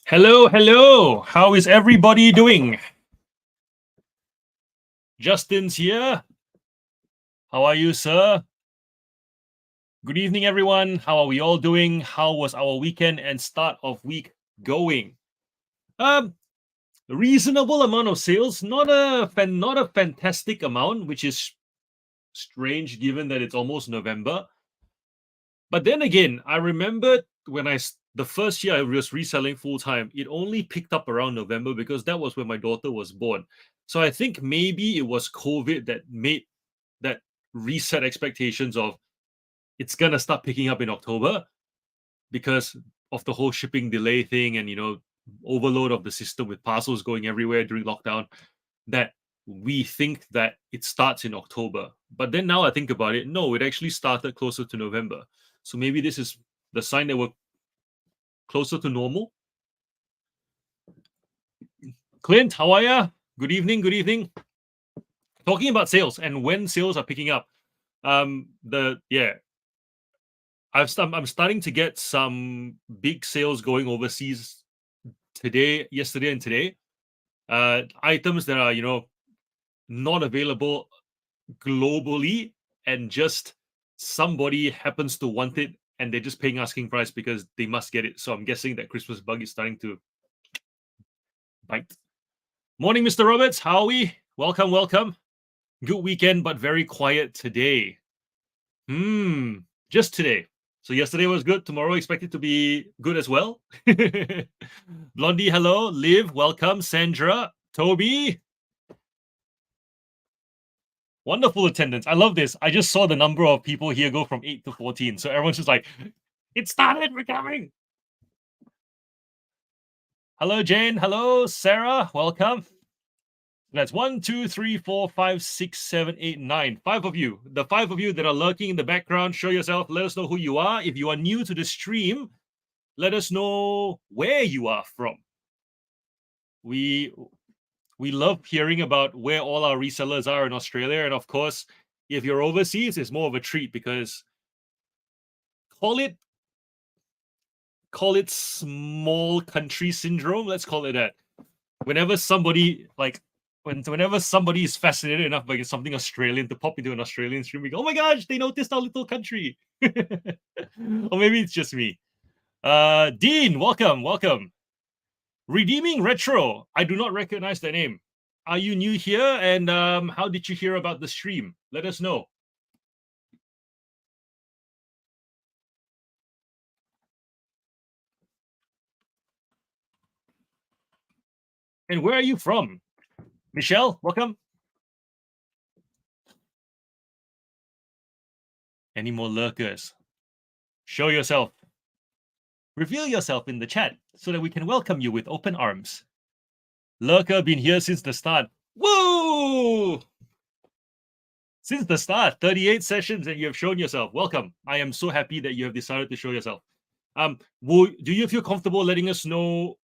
Hello, hello. How is everybody doing? Justin's here. How are you, sir? Good evening, everyone. How are we all doing? How was our weekend and start of week going? Um, reasonable amount of sales, not a fantastic amount, which is strange given that it's almost November. But then again, I remembered when the first year I was reselling full time, it only picked up around November because that was when my daughter was born. So I think maybe it was COVID that made that reset expectations of it's gonna start picking up in October because of the whole shipping delay thing and overload of the system with parcels going everywhere during lockdown. That we think that it starts in October, but then now I think about it, no, it actually started closer to November. So maybe this is the sign that we're closer to normal. Clint, how are ya? Good evening. Good evening. Talking about sales and when sales are picking up. I'm starting to get some big sales going overseas today, yesterday, and today. Items that are not available globally, and just somebody happens to want it, and they're just paying asking price because they must get it. So I'm guessing that Christmas bug is starting to bite. Morning, Mr. Roberts. How are we? Welcome, welcome. Good weekend, but very quiet today. Just today. So yesterday was good. Tomorrow expected to be good as well. Blondie, hello. Liv, welcome. Sandra, Toby. Wonderful attendance. I love this. I just saw the number of people here go from 8 to 14. So everyone's just like, it started, we're coming. Hello, Jane. Hello, Sarah. Welcome. That's 1, 2, 3, 4, 5, 6, 7, 8, 9. 5 of you. The 5 of you that are lurking in the background, show yourself. Let us know who you are. If you are new to the stream, let us know where you are from. We love hearing about where all our resellers are in Australia. And of course, if you're overseas, it's more of a treat because call it small country syndrome. Let's call it that. Whenever somebody whenever somebody is fascinated enough by something Australian to pop into an Australian stream, we go, oh my gosh, they noticed our little country. Or maybe it's just me. Dean, welcome. Redeeming Retro. I do not recognize the name. Are you new here? And how did you hear about the stream? Let us know. And where are you from? Michelle, welcome. Any more lurkers? Show yourself. Reveal yourself in the chat so that we can welcome you with open arms. Lurker been here since the start. Woo! Since the start, 38 sessions and you have shown yourself. Welcome. I am so happy that you have decided to show yourself. Do you feel comfortable letting us know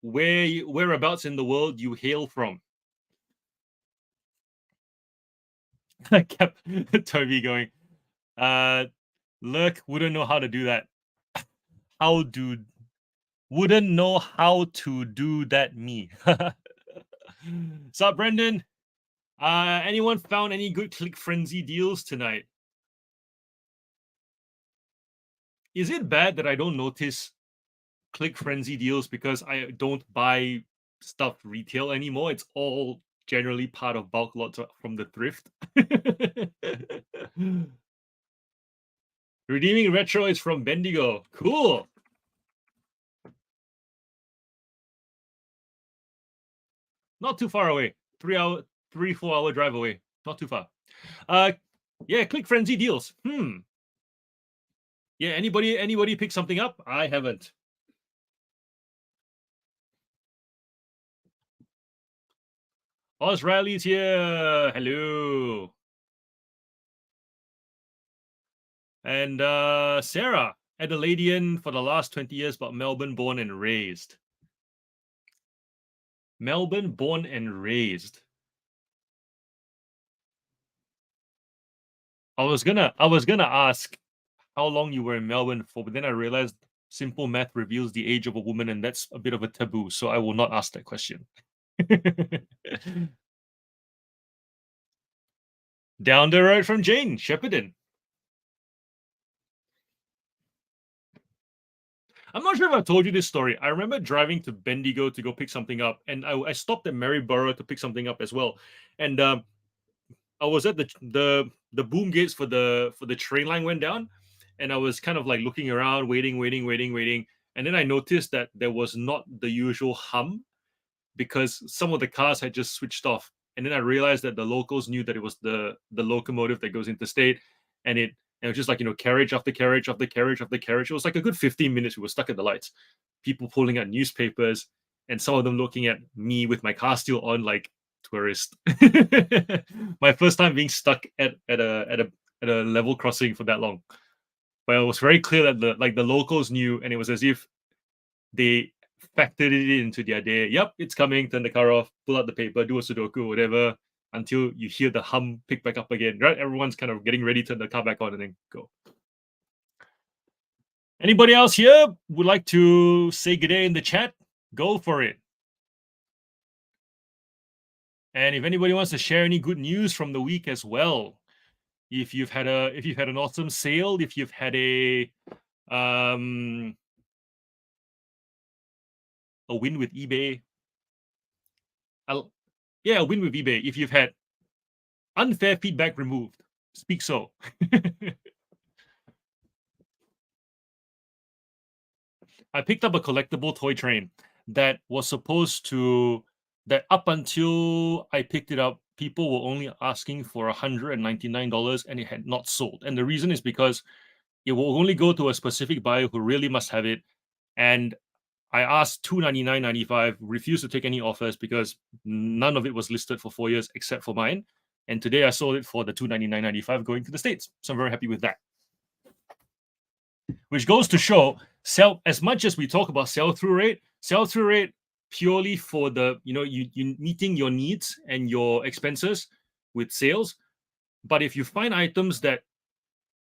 whereabouts in the world you hail from? I kept Toby going. Lurk wouldn't know how to do that. Wouldn't know how to do that, me. Sup, Brendan? Anyone found any good Click Frenzy deals tonight? Is it bad that I don't notice Click Frenzy deals because I don't buy stuff retail anymore? It's all generally part of bulk lots from the thrift. Redeeming Retro is from Bendigo. Cool. Not too far away. 4 hour drive away. Not too far. Yeah, Click Frenzy deals. Yeah, anybody pick something up? I haven't. Oz Riley's here. Hello. And Sarah, Adelaidean for the last 20 years, but Melbourne born and raised. Melbourne born and raised. I was gonna ask how long you were in Melbourne for, but then I realized Simple math reveals the age of a woman, and that's a bit of a taboo, so I will not ask that question. Down the road from Jane, Shepparton. I'm not sure if I told you this story. I remember driving to Bendigo to go pick something up, and I stopped at Maryborough to pick something up as well. And I was at the boom gates for the train line went down, and I was kind of like looking around, waiting, and then I noticed that there was not the usual hum because some of the cars had just switched off. And then I realized that the locals knew that it was the locomotive that goes interstate, and it was just like carriage after carriage after carriage after carriage. It was like a good 15 minutes. We were stuck at the lights, people pulling out newspapers, and some of them looking at me with my car still on, like tourist. My first time being stuck at a level crossing for that long. But it was very clear that the locals knew, and it was as if they factored it into their day. Yep, it's coming. Turn the car off, pull out the paper, do a Sudoku, whatever, until you hear the hum pick back up again. Right? Everyone's kind of getting ready to turn the car back on and then go. Anybody else here would like to say good day in the chat? Go for it. And if anybody wants to share any good news from the week as well, if you've had an awesome sale, if you've had a win with eBay, a win with eBay. If you've had unfair feedback removed, speak so. I picked up a collectible toy train that was supposed to, that up until I picked it up, people were only asking for $199 and it had not sold. And the reason is because it will only go to a specific buyer who really must have it. And I asked $299.95, refused to take any offers because none of it was listed for 4 years except for mine. And today I sold it for the $299.95 going to the States. So I'm very happy with that. Which goes to show, as much as we talk about sell-through rate purely for the, you meeting your needs and your expenses with sales. But if you find items that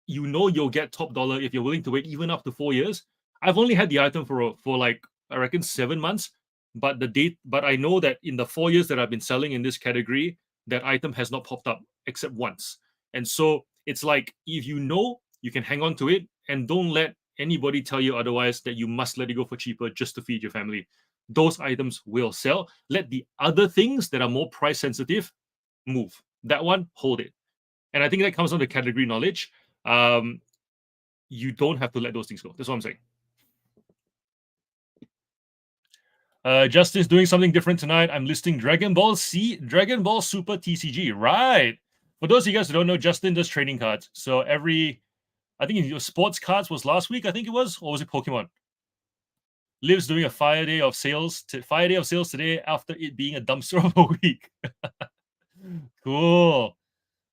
you'll get top dollar if you're willing to wait even up to 4 years. I've only had the item for like, I reckon 7 months, but I know that in the 4 years that I've been selling in this category, that item has not popped up except once. And so it's like, if you can hang on to it and don't let anybody tell you otherwise that you must let it go for cheaper just to feed your family. Those items will sell. Let the other things that are more price sensitive move. That one, hold it. And I think that comes on the category knowledge. You don't have to let those things go. That's what I'm saying. Justin's doing something different tonight. I'm listing Dragon Ball Super TCG. Right. For those of you guys who don't know, Justin does trading cards. So I think your sports cards was last week, I think it was, or was it Pokemon? Liv's doing a fire day of sales today after it being a dumpster of a week. Cool.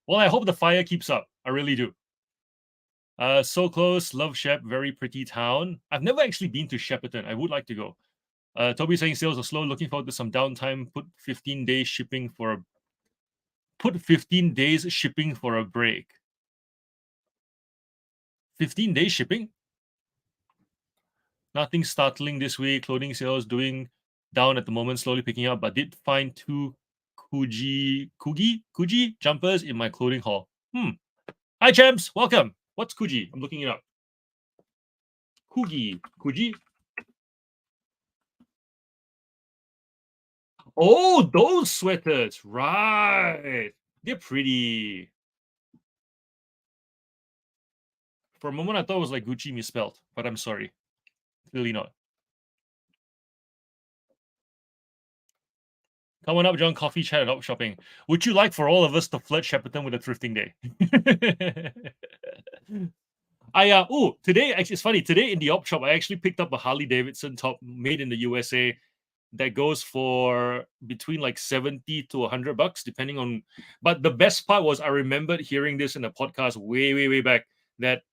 Well, I hope the fire keeps up. I really do. So close. Love Shep. Very pretty town. I've never actually been to Shepparton. I would like to go. Toby saying sales are slow. Looking forward to some downtime. Put 15 days shipping for a break. 15 days shipping? Nothing startling this week. Clothing sales doing down at the moment, slowly picking up, but did find 2 Kuji jumpers in my clothing haul. Hi, champs. Welcome. What's Kuji? I'm looking it up. Kuji. Oh, those sweaters. Right. They're pretty. For a moment, I thought it was like Gucci misspelled, but I'm sorry. Clearly not. Coming up, John, coffee chat and op shopping. Would you like for all of us to flirt Shepparton with a thrifting day? Today, actually, it's funny. Today in the op shop, I actually picked up a Harley Davidson top made in the USA that goes for between like 70 to $100, depending on. But the best part was I remembered hearing this in a podcast way back that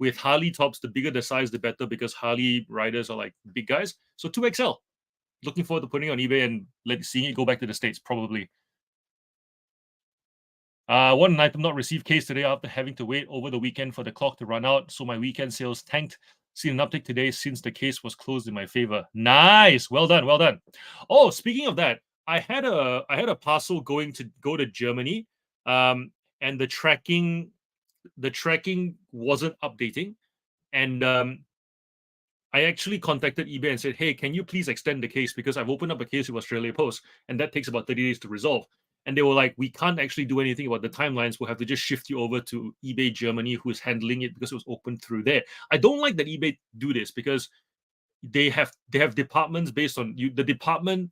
with Harley tops, the bigger the size, the better, because Harley riders are like big guys. So 2XL. Looking forward to putting it on eBay and seeing it go back to the States, probably. One item not received case today after having to wait over the weekend for the clock to run out. So my weekend sales tanked. Seen an uptick today since the case was closed in my favor. Nice. Well done. Well done. Oh, speaking of that, I had a parcel go to Germany, and the tracking wasn't updating, and I actually contacted eBay and said, "Hey, can you please extend the case because I've opened up a case with Australia Post, and that takes about 30 days to resolve." And they were like, "We can't actually do anything about the timelines. We'll have to just shift you over to eBay Germany, who is handling it because it was opened through there." I don't like that eBay do this because they have departments based on you. The department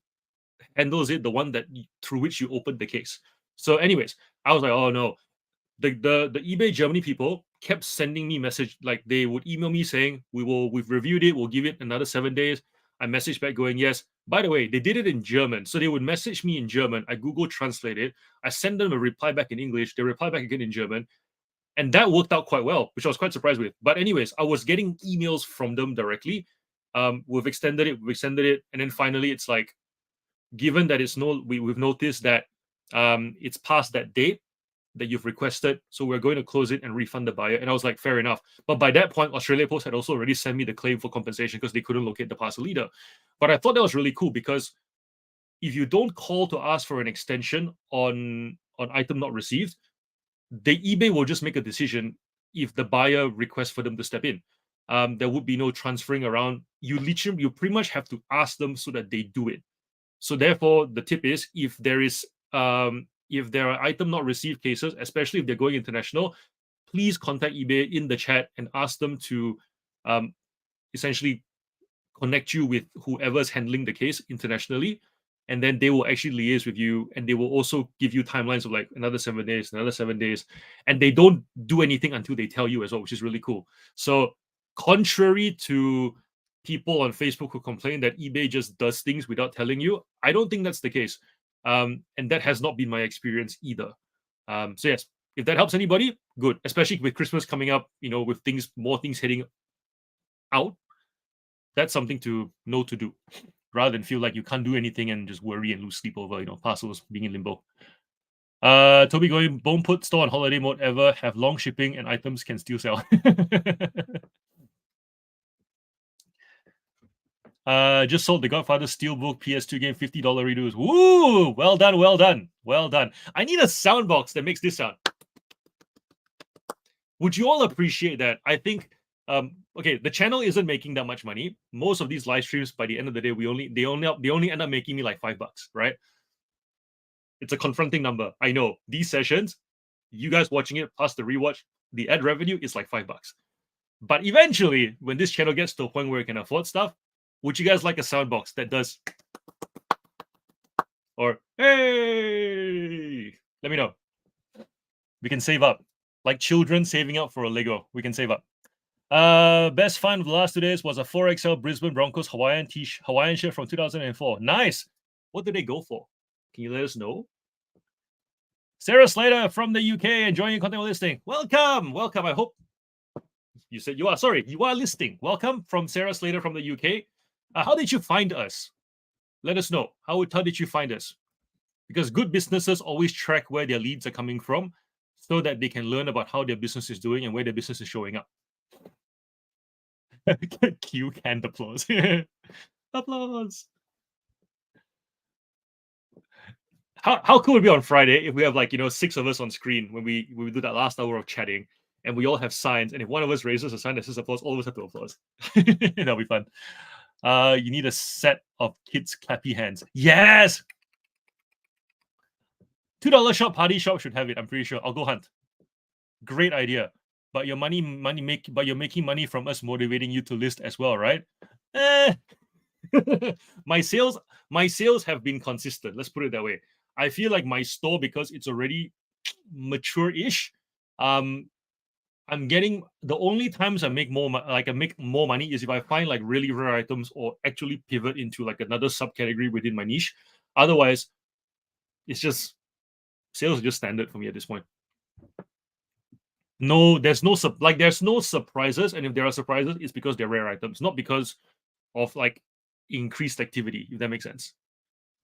handles it, the one through which you opened the case. So, anyways, I was like, "Oh no." The eBay Germany people kept sending me message, like they would email me saying we've reviewed it, we'll give it another 7 days. I messaged back going, yes. By the way, they did it in German. So they would message me in German. I Google translate it. I send them a reply back in English. They reply back again in German. And that worked out quite well, which I was quite surprised with. But anyways, I was getting emails from them directly. We've extended it. And then finally it's like, given that we've noticed that it's past that date that you've requested, so we're going to close it and refund the buyer. And I was like, fair enough. But by that point, Australia Post had also already sent me the claim for compensation because they couldn't locate the parcel either. But I thought that was really cool because if you don't call to ask for an extension on item not received, the eBay will just make a decision if the buyer requests for them to step in. There would be no transferring around. You pretty much have to ask them so that they do it. So therefore, the tip is if there are item not received cases, especially if they're going international, please contact eBay in the chat and ask them to essentially connect you with whoever's handling the case internationally. And then they will actually liaise with you, and they will also give you timelines of like another 7 days, another 7 days. And they don't do anything until they tell you as well, which is really cool. So contrary to people on Facebook who complain that eBay just does things without telling you, I don't think that's the case. And that has not been my experience either. So yes, if that helps anybody, good. Especially with Christmas coming up, with more things heading out, that's something to know to do, rather than feel like you can't do anything and just worry and lose sleep over, parcels being in limbo. Toby going, "Bone put store on holiday mode ever have long shipping and items can still sell." Just sold the Godfather Steelbook PS2 game, $50 redos. Woo! Well done, well done, well done. I need a sound box that makes this sound. Would you all appreciate that? I think okay, the channel isn't making that much money. Most of these live streams, by the end of the day, they only end up making me like $5, right? It's a confronting number. I know. These sessions, you guys watching it plus the rewatch, the ad revenue is like $5. But eventually, when this channel gets to a point where it can afford stuff, would you guys like a sound box that does or hey? Let me know. We can save up. Like children saving up for a Lego. We can save up. Best find of the last 2 days was a 4XL Brisbane Broncos Hawaiian shirt from 2004. Nice. What did they go for? Can you let us know? Sarah Slater from the UK enjoying your content while listening. Welcome. I hope you said you are. Sorry, you are listening. Welcome from Sarah Slater from the UK. How did you find us? Let us know. How did you find us? Because good businesses always track where their leads are coming from so that they can learn about how their business is doing and where their business is showing up. Cue canned applause. Applause. How cool would it be on Friday if we have 6 of us on screen when we do that last hour of chatting and we all have signs, and if one of us raises a sign that says applause, all of us have to applause. That'll be fun. You need a set of kids' clappy hands. Yes. $2 shop, party shop should have it. I'm pretty sure. I'll go hunt. Great idea. But you're making money from us motivating you to list as well, right? My sales have been consistent. Let's put it that way. I feel like my store, because it's already mature-ish, I'm getting the only times I make more money is if I find like really rare items or actually pivot into like another subcategory within my niche. Otherwise, it's just sales are just standard for me at this point. No, there's no surprises, and if there are surprises, it's because they're rare items, not because of like increased activity, if that makes sense.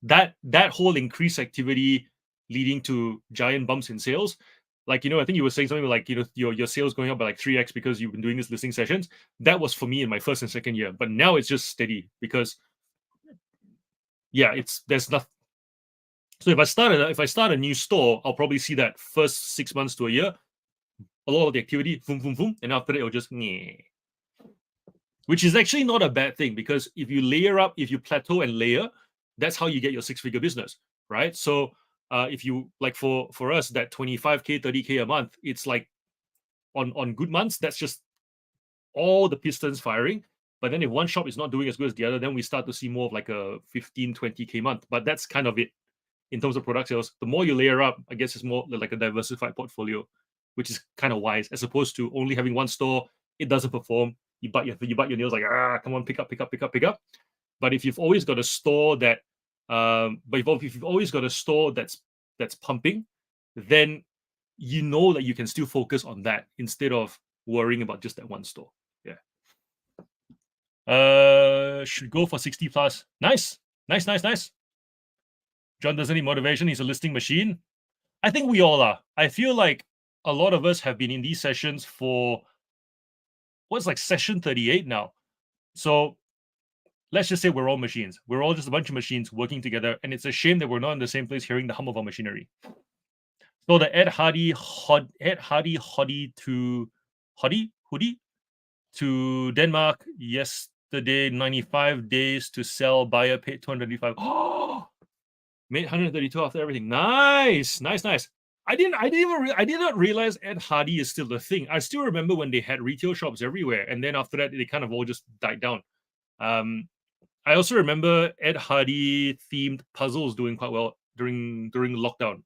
That whole increased activity leading to giant bumps in sales, like, I think you were saying something like, your sales going up by like 3x because you've been doing these listing sessions. That was for me in my first and second year, but now it's just steady because yeah, there's nothing. So if I start a new store, I'll probably see that first 6 months to a year, a lot of the activity, boom, boom, boom, and after that it'll just which is actually not a bad thing, because if you layer up, if you plateau and layer, that's how you get your six-figure business, right? So if you like, for us, that 25K, 30K a month, it's like on good months, that's just all the pistons firing. But then if one shop is not doing as good as the other, then we start to see more of like a 15, 20K month. But that's kind of it in terms of product sales. The more you layer up, I guess it's more like a diversified portfolio, which is kind of wise, as opposed to only having one store. It doesn't perform. You bite your nails like, come on, pick up, pick up, pick up, pick up. But if you've always got a store that, if you've always got a store that's pumping, then you know that you can still focus on that instead of worrying about just that one store. Yeah. Should go for 60 plus. Nice, nice, nice, nice. John doesn't need motivation. He's a listing machine. I think we all are. I feel like a lot of us have been in these sessions for what's like session 38 now. So let's just say we're all machines. We're all just a bunch of machines working together, and it's a shame that we're not in the same place hearing the hum of our machinery. So the Ed Hardy hoodie to Denmark yesterday. 95 days to sell. Buyer paid 235. Oh, made 132 after everything. Nice, nice, nice. I did not realize Ed Hardy is still a thing. I still remember when they had retail shops everywhere, and then after that, they kind of all just died down. I also remember Ed Hardy themed puzzles doing quite well during lockdown.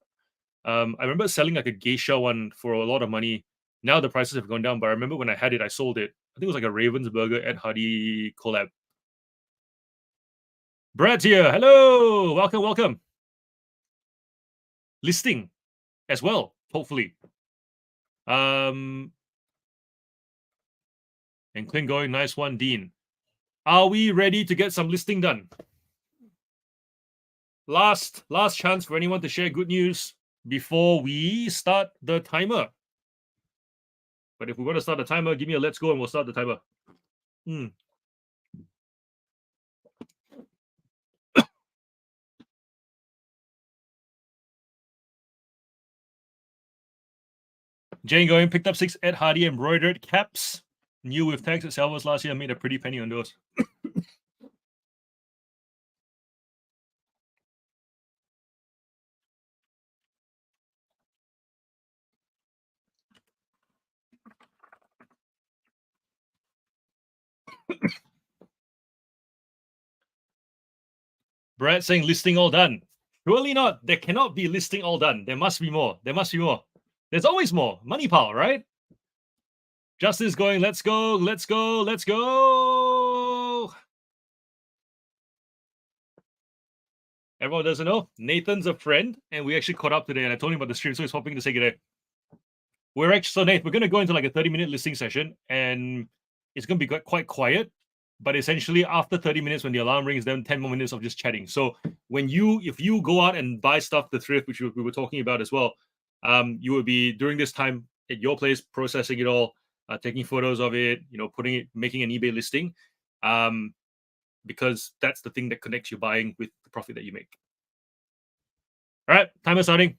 I remember selling like a geisha one for a lot of money. Now the prices have gone down, but I remember when I had it, I sold it. I think it was like a Ravensburger Ed Hardy collab. Brad's here. Hello, welcome, welcome. Listing as well, hopefully. And Clint going, nice one, Dean. Are we ready to get some listing done? Last chance for anyone to share good news before we start the timer. But if we're going to start the timer, give me a let's go and we'll start the timer. Jane going, picked up 6 Ed Hardy embroidered caps. New with tags at Salvos last year. Made a pretty penny on those. Brad saying listing all done. Surely not. There cannot be listing all done. There must be more. There must be more. There's always more. Money pile, right? Justice going, let's go, let's go, let's go. Everyone doesn't know. Nathan's a friend, and we actually caught up today, and I told him about the stream, so he's hoping to say good day. So Nate, we're going to go into like a 30-minute listing session, and it's going to be quite quiet. But essentially, after 30 minutes, when the alarm rings, then 10 more minutes of just chatting. So if you go out and buy stuff to thrift, which we were talking about as well, you will be during this time at your place processing it all, taking photos of it, making an eBay listing, because that's the thing that connects your buying with the profit that you make. All right, timer starting.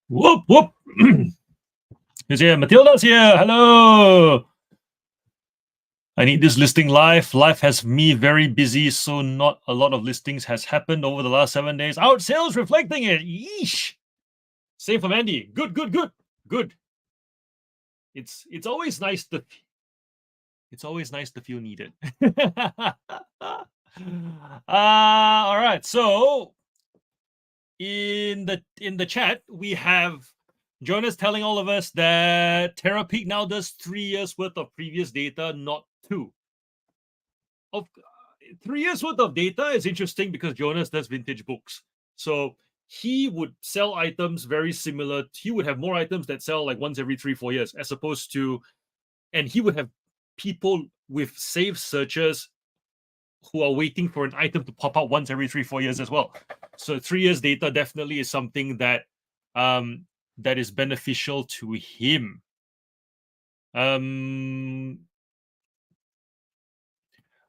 Whoop whoop. Who's here? Matilda's here. Hello. I need this listing live. Life has me very busy, so not a lot of listings has happened over the last 7 days. Out sales reflecting it. Yeesh. Same from Andy. Good. It's always nice to feel needed. All right. So in the chat, we have Jonas telling all of us that TerraPeak now does 3 years worth of previous data, not 2. Of 3 years worth of data is interesting because Jonas does vintage books. So he would sell items very similar. He would have more items that sell like once every 3-4 years, as opposed to, and he would have people with saved searches who are waiting for an item to pop out once every 3-4 years as well. So 3 years data definitely is something that that is beneficial to him.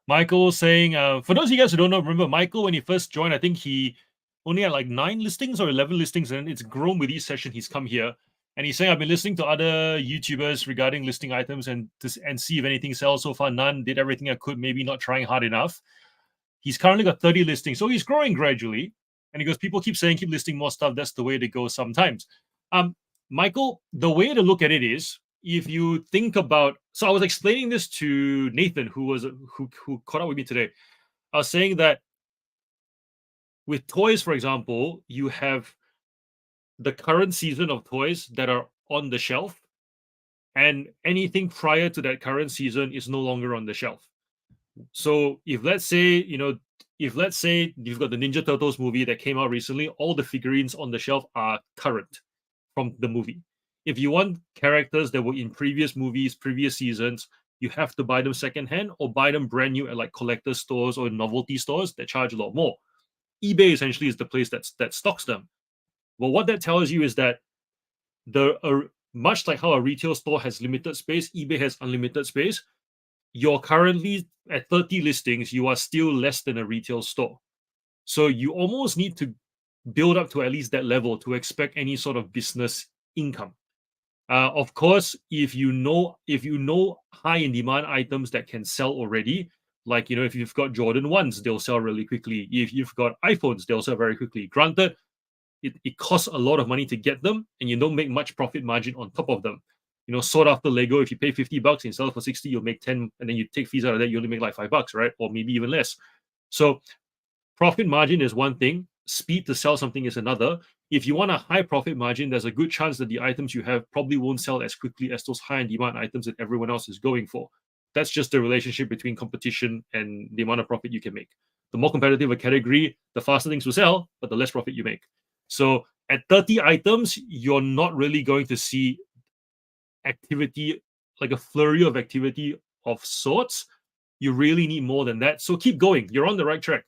Michael saying, for those of you guys who don't know, remember Michael, when he first joined, I think he only had like 9 listings or 11 listings, and it's grown with each session he's come here. And he's saying, I've been listening to other YouTubers regarding listing items and see if anything sells. So far, none. Did everything I could, maybe not trying hard enough. He's currently got 30 listings, so he's growing gradually. And he goes, people keep saying, keep listing more stuff. That's the way to go sometimes. Michael, the way to look at it is, if you think about, so I was explaining this to Nathan, who caught up with me today. I was saying that with toys, for example, you have the current season of toys that are on the shelf, and anything prior to that current season is no longer on the shelf. So if let's say you've got the Ninja Turtles movie that came out recently, all the figurines on the shelf are current from the movie. If you want characters that were in previous movies, previous seasons, you have to buy them secondhand or buy them brand new at like collector stores or novelty stores that charge a lot more. eBay essentially is the place that stocks them. Well, what that tells you is that much like how a retail store has limited space, eBay has unlimited space. You're currently at 30 listings, you are still less than a retail store. So you almost need to build up to at least that level to expect any sort of business income. Of course, if you know high in demand items that can sell already, like if you've got Jordan 1s, they'll sell really quickly. If you've got iPhones, they'll sell very quickly. Granted, it costs a lot of money to get them, and you don't make much profit margin on top of them. Sought after Lego, if you pay $50 and sell it for 60, you'll make 10, and then you take fees out of that, you only make like $5, right? Or maybe even less. So profit margin is one thing, speed to sell something is another. If you want a high profit margin, there's a good chance that the items you have probably won't sell as quickly as those high in demand items that everyone else is going for. That's just the relationship between competition and the amount of profit you can make. The more competitive a category, the faster things will sell, but the less profit you make. So at 30 items, you're not really going to see activity, like a flurry of activity of sorts. You really need more than that. So keep going. You're on the right track.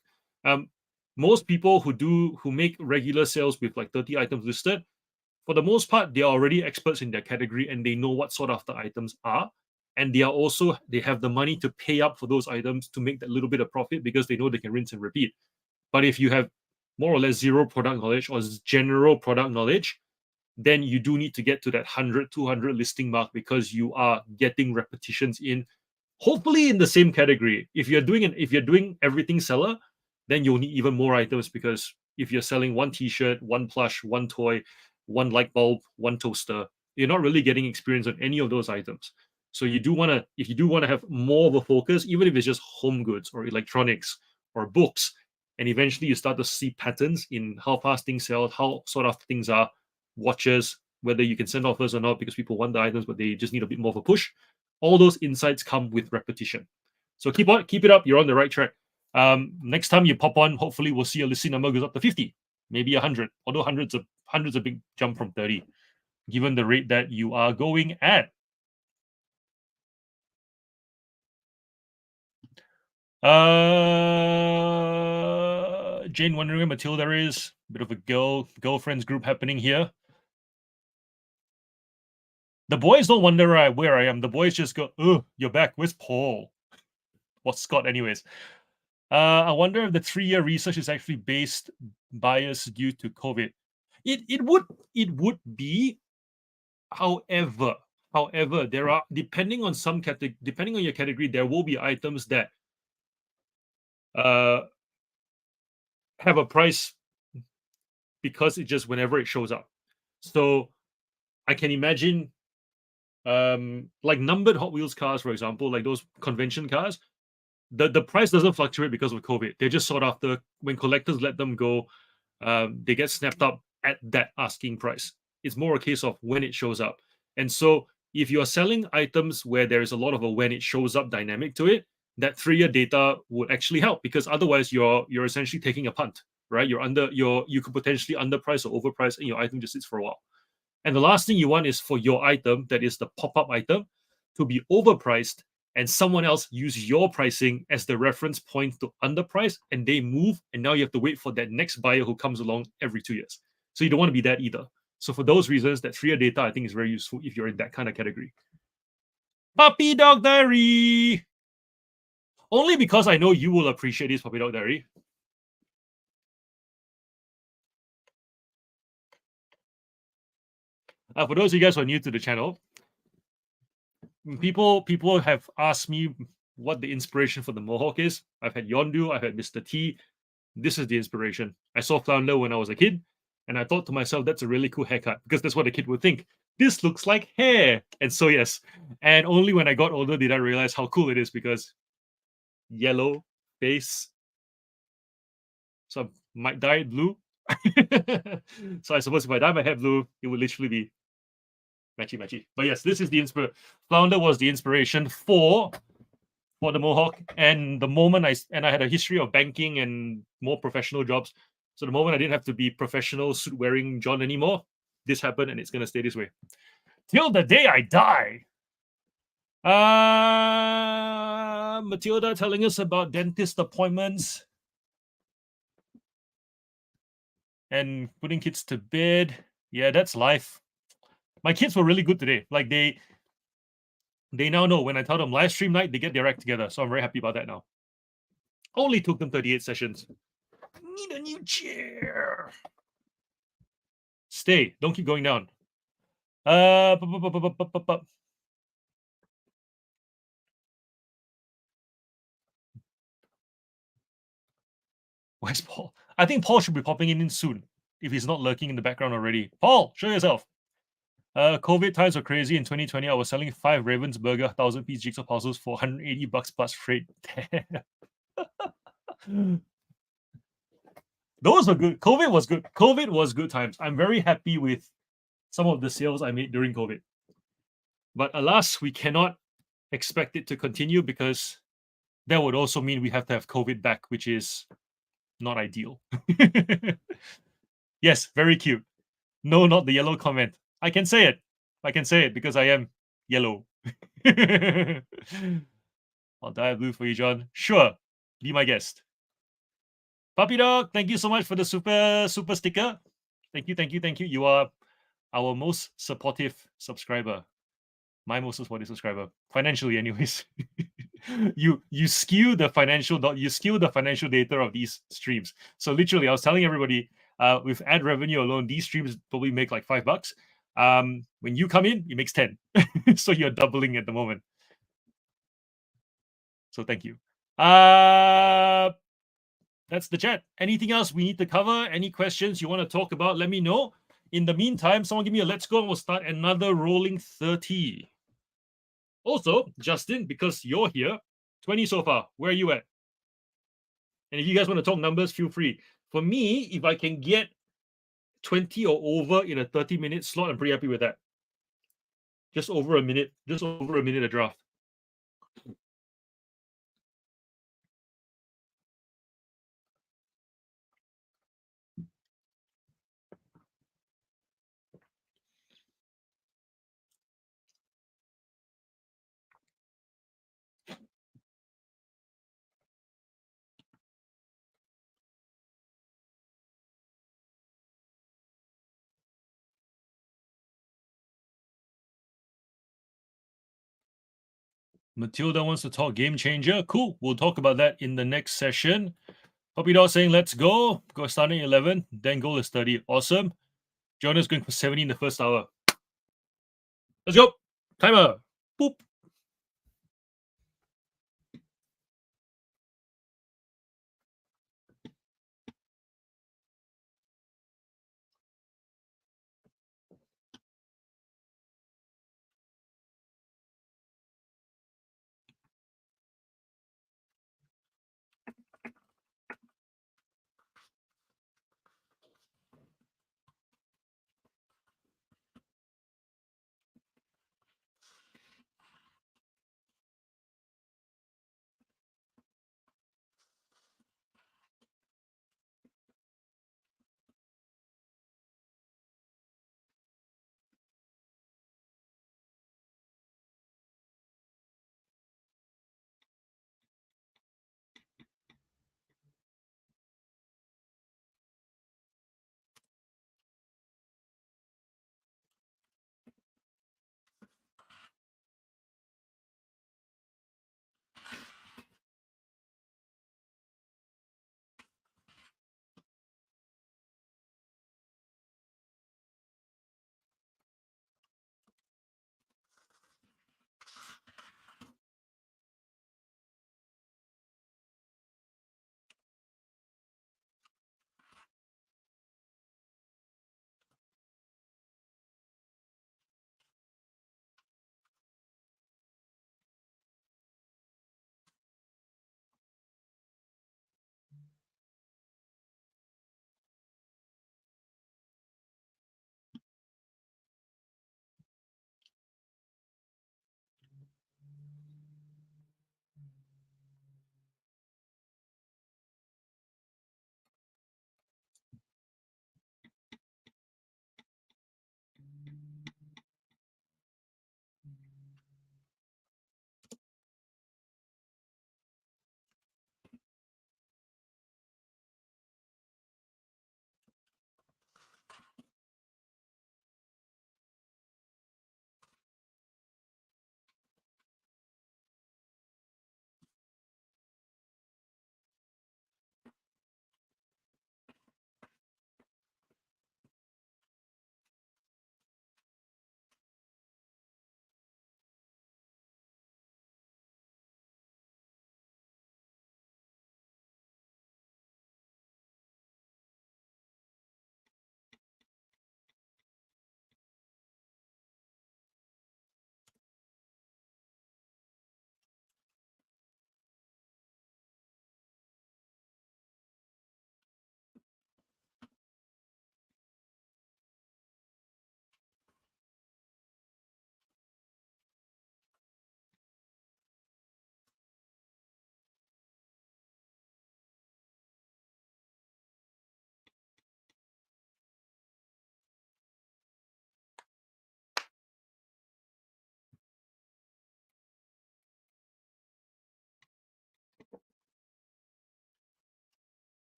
Most people who make regular sales with like 30 items listed, for the most part, they are already experts in their category and they know what sort of the items are. And they have the money to pay up for those items to make that little bit of profit because they know they can rinse and repeat. But if you have more or less zero product knowledge or general product knowledge, then you do need to get to that 100, 200 listing mark because you are getting repetitions in, hopefully in the same category. If you're doing everything seller, then you'll need even more items, because if you're selling one t-shirt, one plush, one toy, one light bulb, one toaster, you're not really getting experience on any of those items. So if you do want to have more of a focus, even if it's just home goods or electronics or books, and eventually you start to see patterns in how fast things sell, how sort of things are, watches, whether you can send offers or not because people want the items, but they just need a bit more of a push. All those insights come with repetition. So keep it up. You're on the right track. Next time you pop on, hopefully we'll see a listing number goes up to 50, maybe 100. Although 100's a big jump from 30, given the rate that you are going at. Jane wondering where Matilda is. Bit of a girlfriends group happening here. The boys don't wonder where I am. The boys just go, "Oh, you're back. Where's Paul?" Or Scott, anyways. I wonder if the 3-year research is actually based bias due to COVID. It would be, however, there are, depending on depending on your category, there will be items that uh have a price because it just whenever it shows up. So I can imagine like numbered Hot Wheels cars, for example, like those convention cars, the price doesn't fluctuate because of COVID. They're just sought after. When collectors let them go, they get snapped up at that asking price. It's more a case of when it shows up. And so if you're selling items where there is a lot of a when it shows up dynamic to it, that 3-year data would actually help, because otherwise you're essentially taking a punt, right? You could potentially underprice or overprice and your item just sits for a while. And the last thing you want is for your item, that is the pop-up item, to be overpriced and someone else use your pricing as the reference point to underprice, and they move, and now you have to wait for that next buyer who comes along every 2 years. So you don't want to be that either. So for those reasons, that 3-year data I think is very useful if you're in that kind of category. Puppy Dog Diary. Only because I know you will appreciate this Puppy Dog Diary. For those of you guys who are new to the channel, people have asked me what the inspiration for the mohawk is. I've had Yondu, I've had Mr. T. This is the inspiration. I saw Flounder when I was a kid, and I thought to myself, that's a really cool haircut, because that's what a kid would think. This looks like hair. And so, yes. And only when I got older did I realize how cool it is, because yellow face. So I might dye it blue. So I suppose if I dye my hair blue, it would literally be matchy matchy. But yes, this is the inspiration. Flounder was the inspiration for the mohawk. And the moment I had a history of banking and more professional jobs, so the moment I didn't have to be professional suit wearing John anymore, this happened, and it's gonna stay this way till the day I die. Matilda telling us about dentist appointments and putting kids to bed. Yeah, that's life. My kids were really good today. Like they now know when I tell them live stream night, they get their act together. So I'm very happy about that now. Only took them 38 sessions. Need a new chair. Stay. Don't keep going down. Where's Paul? I think Paul should be popping in soon if he's not lurking in the background already. Paul, show yourself. COVID times were crazy. In 2020, I was selling 5 Ravensburger 1,000-piece jigsaw puzzles for $180 plus freight. Those were good. COVID was good. COVID was good times. I'm very happy with some of the sales I made during COVID. But alas, we cannot expect it to continue, because that would also mean we have to have COVID back, which is not ideal. Yes, very cute. No, not the yellow comment. I can say it. I can say it because I am yellow. I'll dye blue for you, John. Sure. Be my guest. Puppy Dog, thank you so much for the super sticker. Thank you, thank you, thank you. You are our most supportive subscriber. My most supportive subscriber. Financially, anyways. you skew the financial data of these streams. So literally, I was telling everybody, with ad revenue alone, these streams probably make like $5. When you come in, it makes 10. So you're doubling at the moment. So thank you. That's the chat. Anything else we need to cover? Any questions you want to talk about? Let me know. In the meantime, someone give me a let's go, and we'll start another rolling 30. Also, Justin, because you're here, 20 so far. Where are you at? And if you guys want to talk numbers, feel free. For me, if I can get 20 or over in a 30-minute slot, I'm pretty happy with that. Just over a minute a draft. Matilda wants to talk game changer. Cool. We'll talk about that in the next session. Puppy Dog saying, let's go. Go starting at 11. Then goal is 30. Awesome. Jonah's going for 70 in the first hour. Let's go. Timer. Boop.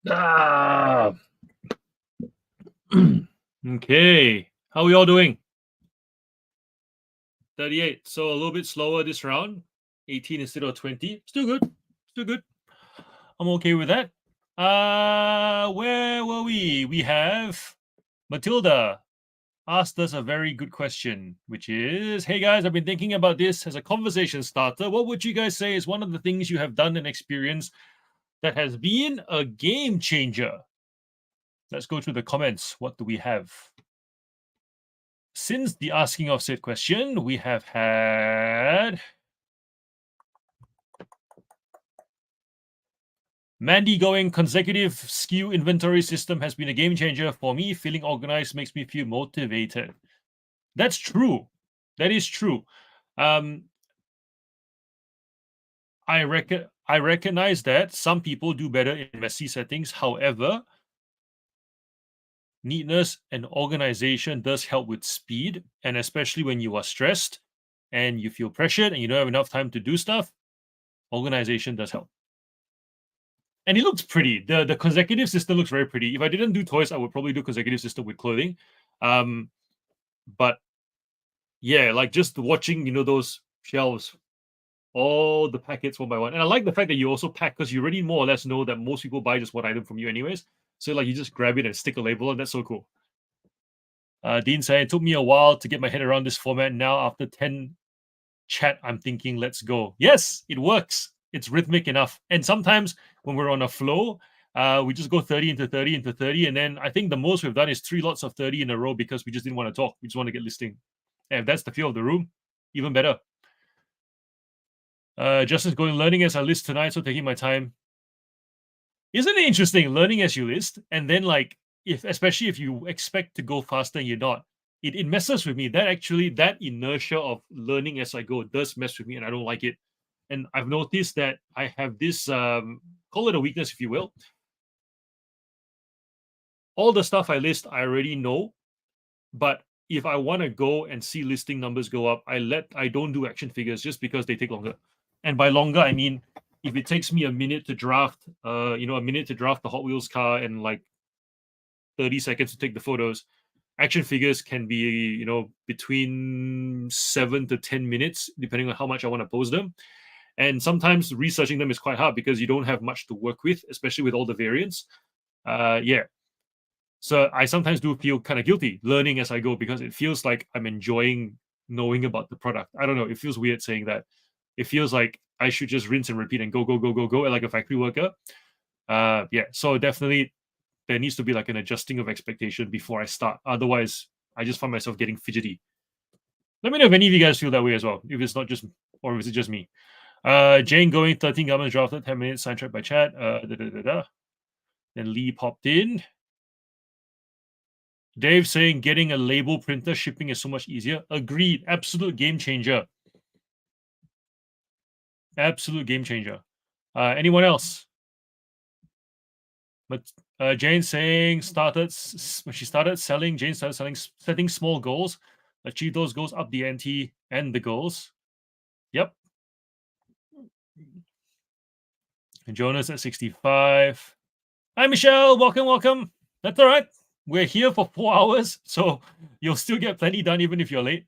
Ah. Okay. How are we all doing? 38. So a little bit slower this round. 18 instead of 20. Still good. Still good. I'm okay with that. Where were we? We have Matilda asked us a very good question, which is, hey guys, I've been thinking about this as a conversation starter. What would you guys say is one of the things you have done and experienced that has been a game changer? Let's go through the comments. What do we have? Since the asking of said question, we have had Mandy going, consecutive SKU inventory system has been a game changer for me. Feeling organized makes me feel motivated. That's true. That is true. I recognize that some people do better in messy settings. However, neatness and organization does help with speed, and especially when you are stressed and you feel pressured and you don't have enough time to do stuff, organization does help. And it looks pretty. The consecutive system looks very pretty. If I didn't do toys, I would probably do consecutive system with clothing. But yeah, like just watching, those shelves, all the packets one by one. And I like the fact that you also pack because you already more or less know that most people buy just one item from you anyways. So like you just grab it and stick a label, and that's so cool. Dean said it took me a while to get my head around this format. Now after 10 chat, I'm thinking, let's go. Yes, it works. It's rhythmic enough. And sometimes when we're on a flow, we just go 30 into 30 into 30. And then I think the most we've done is 3 lots of 30 in a row because we just didn't want to talk. We just want to get listing. And if that's the feel of the room, even better. Justin's going learning as I list tonight, so taking my time. Isn't it interesting learning as you list? And then like especially if you expect to go faster and you're not, it messes with me. That inertia of learning as I go does mess with me, and I don't like it. And I've noticed that I have this call it a weakness, if you will. All the stuff I list, I already know, but if I want to go and see listing numbers go up, I don't do action figures just because they take longer. And by longer, I mean if it takes me a minute to draft, a minute to draft the Hot Wheels car and like 30 seconds to take the photos, action figures can be, between 7 to 10 minutes, depending on how much I want to pose them. And sometimes researching them is quite hard because you don't have much to work with, especially with all the variants. So I sometimes do feel kind of guilty learning as I go because it feels like I'm enjoying knowing about the product. I don't know. It feels weird saying that. It feels like I should just rinse and repeat and go, go, go, go, go, like a factory worker. So definitely there needs to be like an adjusting of expectation before I start. Otherwise, I just find myself getting fidgety. Let me know if any of you guys feel that way as well. If it's not just, or if it's just me. Jane going 13 governments drafted 10 minutes sidetracked by chat. Then Lee popped in. Dave saying getting a label printer shipping is so much easier. Agreed. Absolute game changer. Absolute game changer. Anyone else? But Jane saying when she started selling, Jane started setting small goals, achieve those goals, up the ante and the goals. Yep. And Jonas at 65. Hi, Michelle. Welcome. That's all right. We're here for 4 hours, so you'll still get plenty done even if you're late.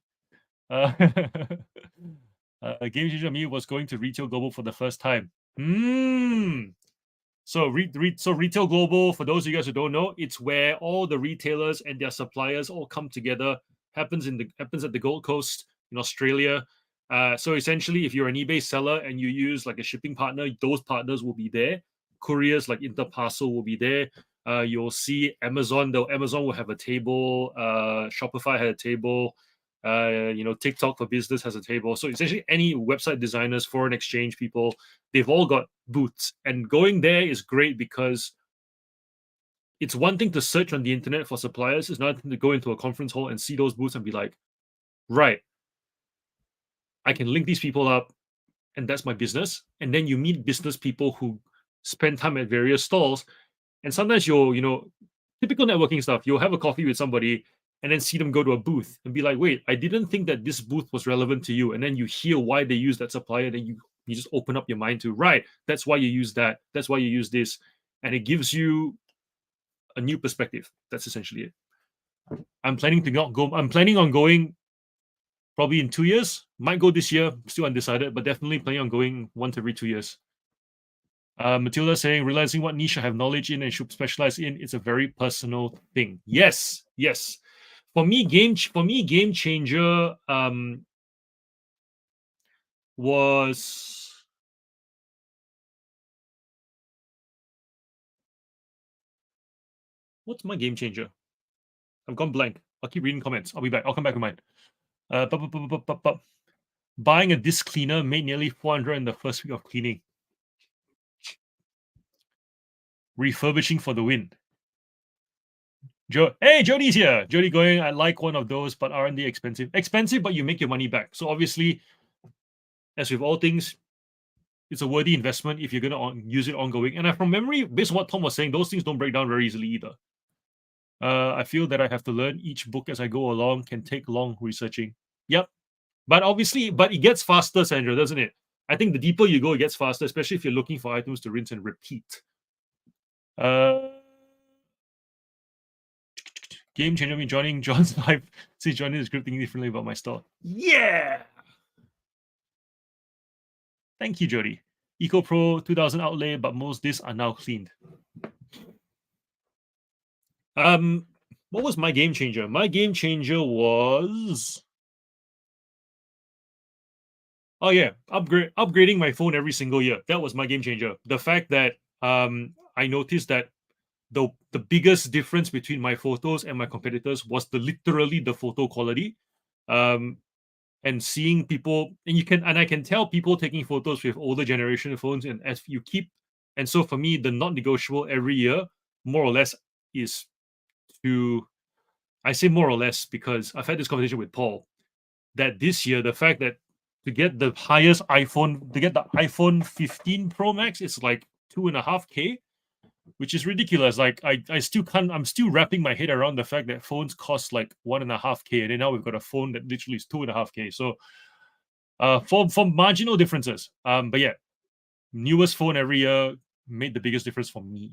Game changer me was going to Retail Global for the first time. So Retail Global, for those of you guys who don't know, it's where all the retailers and their suppliers all come together. Happens at the Gold Coast in Australia. So essentially, if you're an eBay seller and you use like a shipping partner, those partners will be there. Couriers like Interparcel will be there. You'll see Amazon, though Amazon will have a table. Shopify had a table. TikTok for Business has a table. So essentially, any website designers, foreign exchange people, they've all got booths. And going there is great because it's one thing to search on the internet for suppliers. It's another thing to go into a conference hall and see those booths and be like, right, I can link these people up, and that's my business. And then you meet business people who spend time at various stalls, and sometimes typical networking stuff. You'll have a coffee with somebody and then see them go to a booth and be like, "Wait, I didn't think that this booth was relevant to you." And then you hear why they use that supplier, then you just open up your mind to, right, that's why you use that. That's why you use this, and it gives you a new perspective. That's essentially it. I'm planning to not go. I'm planning on going probably in 2 years. Might go this year, still undecided, but definitely planning on going once every 2 years. Matilda saying, realizing what niche I have knowledge in and should specialize in, it's a very personal thing. Yes, yes. For me, game changer was what's my game changer? I've gone blank. I'll keep reading comments. I'll be back. I'll come back with mine. Buying a disc cleaner made nearly 400 in the first week of cleaning. Refurbishing for the win. Hey, Jody's here. Jody going, I like one of those, but aren't they expensive? Expensive, but you make your money back. So obviously, as with all things, it's a worthy investment if you're going to use it ongoing. And from memory, based on what Tom was saying, those things don't break down very easily either. I feel that I have to learn each book as I go along, can take long researching. Yep. But obviously, it gets faster, Sandra, doesn't it? I think the deeper you go, it gets faster, especially if you're looking for items to rinse and repeat. Game changer me joining John's live. Since joining this group thinking differently about my store. Yeah. Thank you, Jody. Eco Pro 2000 outlay, but most discs are now cleaned. What was my game changer? My game changer was upgrading my phone every single year. That was my game changer. The fact that I noticed that the biggest difference between my photos and my competitors was literally the photo quality. And seeing people, and I can tell people taking photos with older generation phones, and as you keep, and so for me, the non-negotiable every year, more or less, is I say more or less because I've had this conversation with Paul, that this year, the fact that to get the highest iPhone, to get the iPhone 15 Pro Max, it's like 2.5K, which is ridiculous. Like I still can't. I'm still wrapping my head around the fact that phones cost like 1.5K, and then now we've got a phone that literally is 2.5K. So, for marginal differences. But yeah, newest phone every year made the biggest difference for me.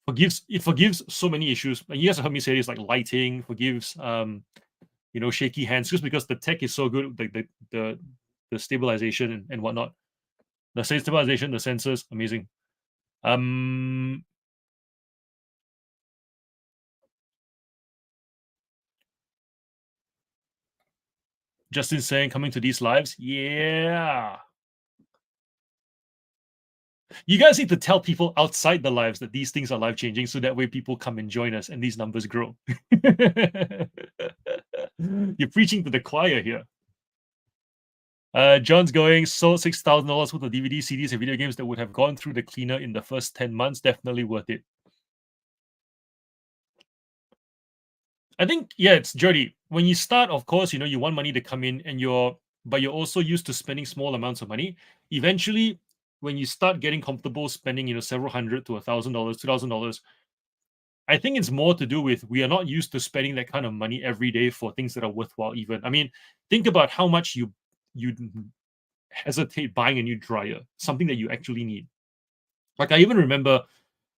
Forgives so many issues. And you guys have heard me say this, like lighting, forgives shaky hands, just because the tech is so good, the stabilization and whatnot. The stabilization, the sensors, amazing. Justin saying, coming to these lives, yeah. You guys need to tell people outside the lives that these things are life changing, so that way people come and join us and these numbers grow. You're preaching to the choir here. John's going, sold $6,000 worth of DVD, CDs, and video games that would have gone through the cleaner in the first 10 months. Definitely worth it. I think, yeah, it's Jody. When you start, of course, you want money to come in, but you're also used to spending small amounts of money. Eventually, when you start getting comfortable spending, several hundred to $1,000, $2,000, I think it's more to do with we are not used to spending that kind of money every day for things that are worthwhile. Even, I mean, think about how much you hesitate buying a new dryer, something that you actually need. Like I even remember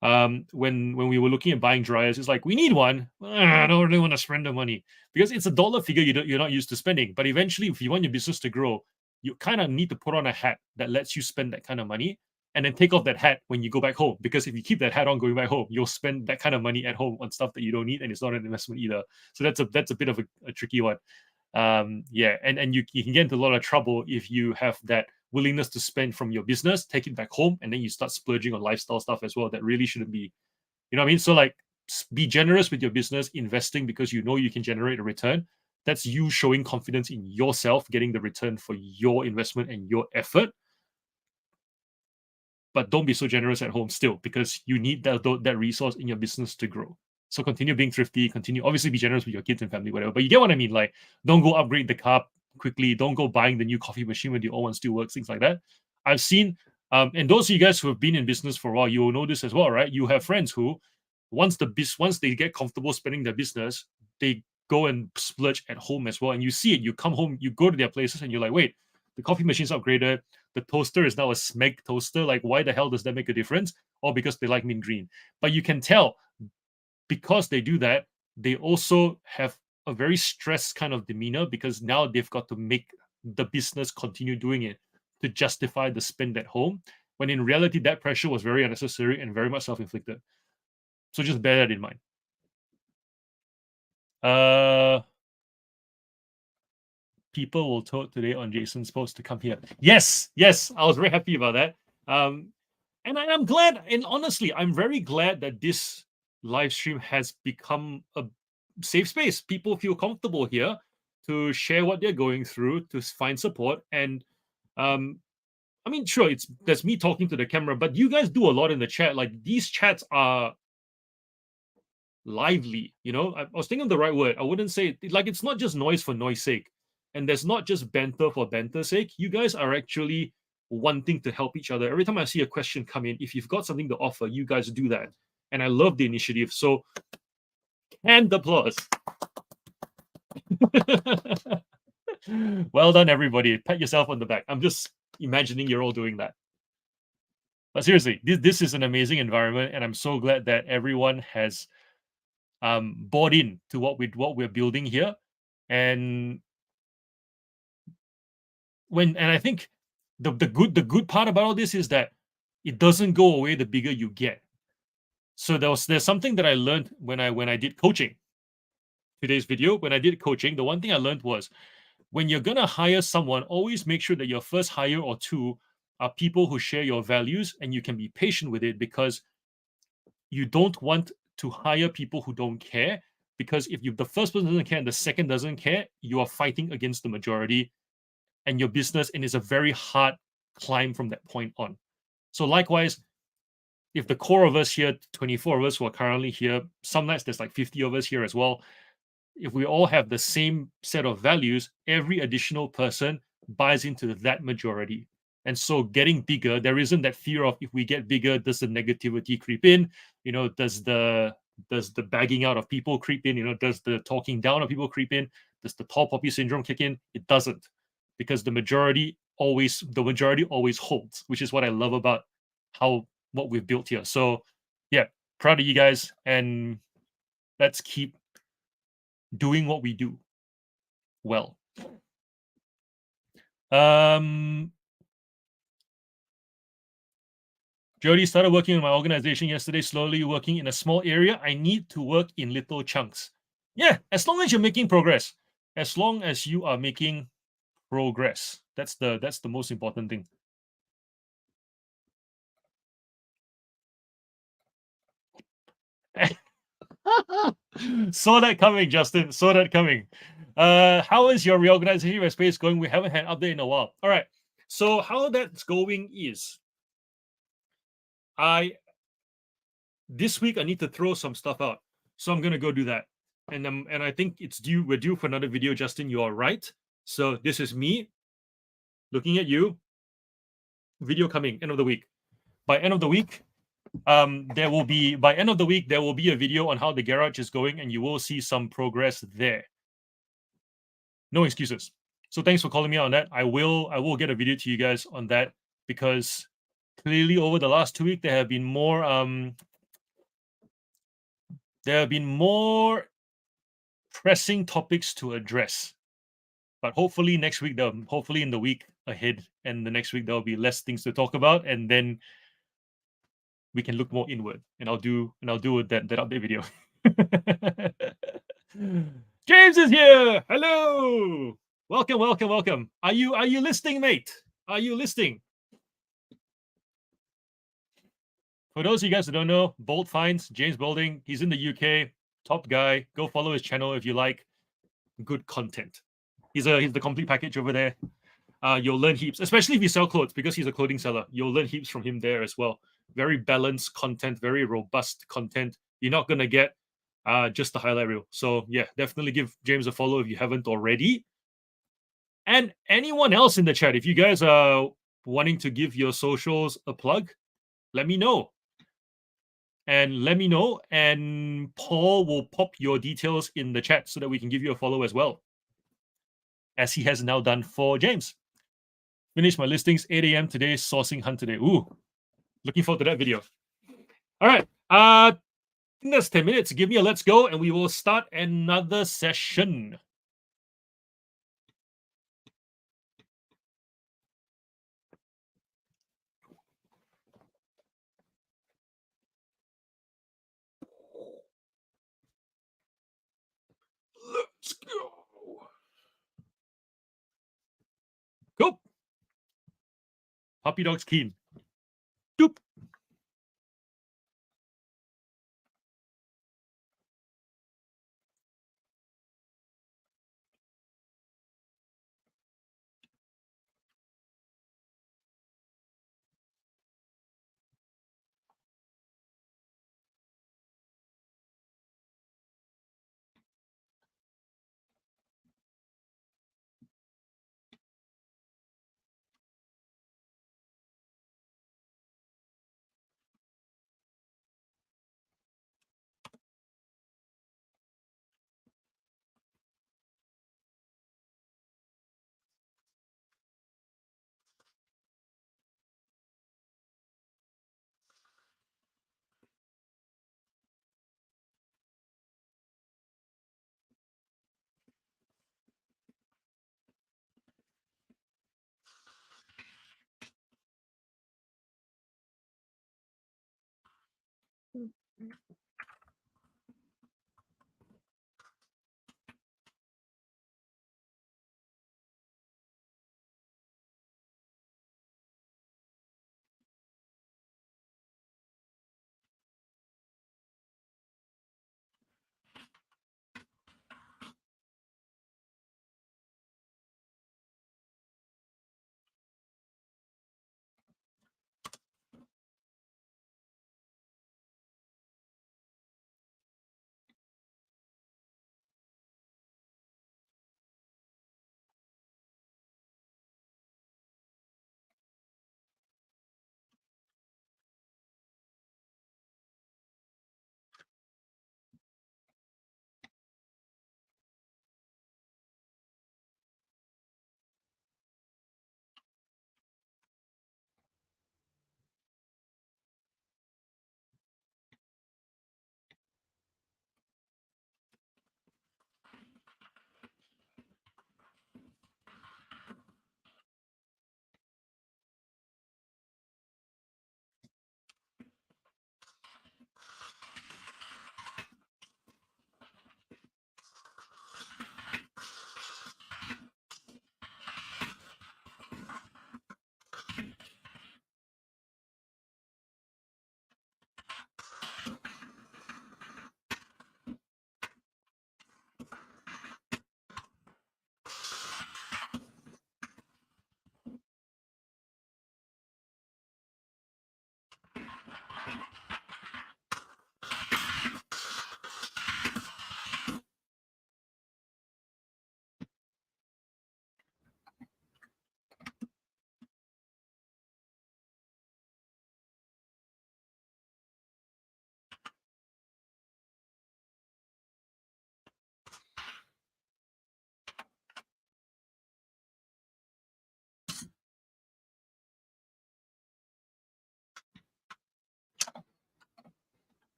when we were looking at buying dryers, it's like we need one. I don't really want to spend the money because it's a dollar figure you're not used to spending. But eventually, if you want your business to grow, you kind of need to put on a hat that lets you spend that kind of money, and then take off that hat when you go back home. Because if you keep that hat on going back home, you'll spend that kind of money at home on stuff that you don't need, and it's not an investment either. So that's a bit of a tricky one. And you can get into a lot of trouble if you have that willingness to spend from your business, take it back home, and then you start splurging on lifestyle stuff as well. That really shouldn't be, you know what I mean? So like, be generous with your business, investing because you can generate a return. That's you showing confidence in yourself, getting the return for your investment and your effort. But don't be so generous at home still, because you need that resource in your business to grow. So continue being thrifty, obviously be generous with your kids and family, whatever. But you get what I mean? Like, don't go upgrade the car quickly. Don't go buying the new coffee machine when the old one still works, things like that. I've seen, and those of you guys who have been in business for a while, you will know this as well, right? You have friends who, once they get comfortable spending their business, they go and splurge at home as well. And you see it. You come home, you go to their places, and you're like, wait, the coffee machine's upgraded. The toaster is now a Smeg toaster. Like, why the hell does that make a difference? Or because they like mint green. But you can tell because they do that, they also have a very stressed kind of demeanor because now they've got to make the business continue doing it to justify the spend at home. When in reality, that pressure was very unnecessary and very much self-inflicted. So just bear that in mind. People will tote today on Jason's post to come here. Yes, I was very happy about that. And I'm glad, and honestly, I'm very glad that this live stream has become a safe space. People feel comfortable here to share what they're going through, to find support. And I mean, sure, that's me talking to the camera, but you guys do a lot in the chat. Like, these chats are lively. I was thinking of the right word. I wouldn't say like it's not just noise for noise sake, and there's not just banter for banter sake. You guys are actually wanting to help each other. Every time I see a question come in, if you've got something to offer, you guys do that, and I love the initiative. So, and applause. Well done, everybody. Pat yourself on the back. I'm just imagining you're all doing that. But seriously, this is an amazing environment, and I'm so glad that everyone has bought in to what we're building here. And I think the good part about all this is that it doesn't go away the bigger you get. So there's something that I learned when I did coaching. Today's video, when I did coaching, the one thing I learned was when you're gonna hire someone, always make sure that your first hire or two are people who share your values, and you can be patient with it, because you don't want to hire people who don't care. Because if the first person doesn't care and the second doesn't care, you are fighting against the majority and your business, and it's a very hard climb from that point on. So likewise, if the core of us here, 24 of us who are currently here, some nights there's like 50 of us here as well. If we all have the same set of values, every additional person buys into that majority. And so getting bigger, there isn't that fear of, if we get bigger, does the negativity creep in? Does the bagging out of people creep in? Does the talking down of people creep in? Does the tall poppy syndrome kick in? It doesn't, because the majority always holds, which is what I love about what we've built here. So yeah, proud of you guys, and let's keep doing what we do well. Jody started working in my organization yesterday, slowly working in a small area. I need to work in little chunks. Yeah, as long as you're making progress. As long as you are making progress. That's the most important thing. Saw that coming, Justin. Saw that coming. How is your reorganization of space going? We haven't had an update in a while. All right. So how that's going is, this week I need to throw some stuff out. So I'm gonna go do that. And I think we're due for another video, Justin. You are right. So this is me looking at you. Video coming end of the week. By end of the week, there will be a video on how the garage is going, and you will see some progress there. No excuses. So thanks for calling me out on that. I will get a video to you guys on that, because clearly over the last 2 weeks there have been more pressing topics to address. But hopefully next week, hopefully in the week ahead and the next week, there'll be less things to talk about, and then we can look more inward. And I'll do that update video. James is here. Hello. Welcome. Are you listening, mate? Are you listening? For those of you guys who don't know, Bold Finds, James Bolding, he's in the UK, top guy. Go follow his channel if you like good content. He's the complete package over there. You'll learn heaps, especially if you sell clothes, because he's a clothing seller. You'll learn heaps from him there as well. Very balanced content, very robust content. You're not gonna get just the highlight reel. So yeah, definitely give James a follow if you haven't already. And anyone else in the chat, if you guys are wanting to give your socials a plug, let me know. And Paul will pop your details in the chat so that we can give you a follow as well, as he has now done for James. Finish my listings 8 a.m. today, sourcing hunt today. Ooh, looking forward to that video. All right. I think that's 10 minutes. Give me a let's go, and we will start another session. Let's go. Go. Puppy dog's keen. Doop.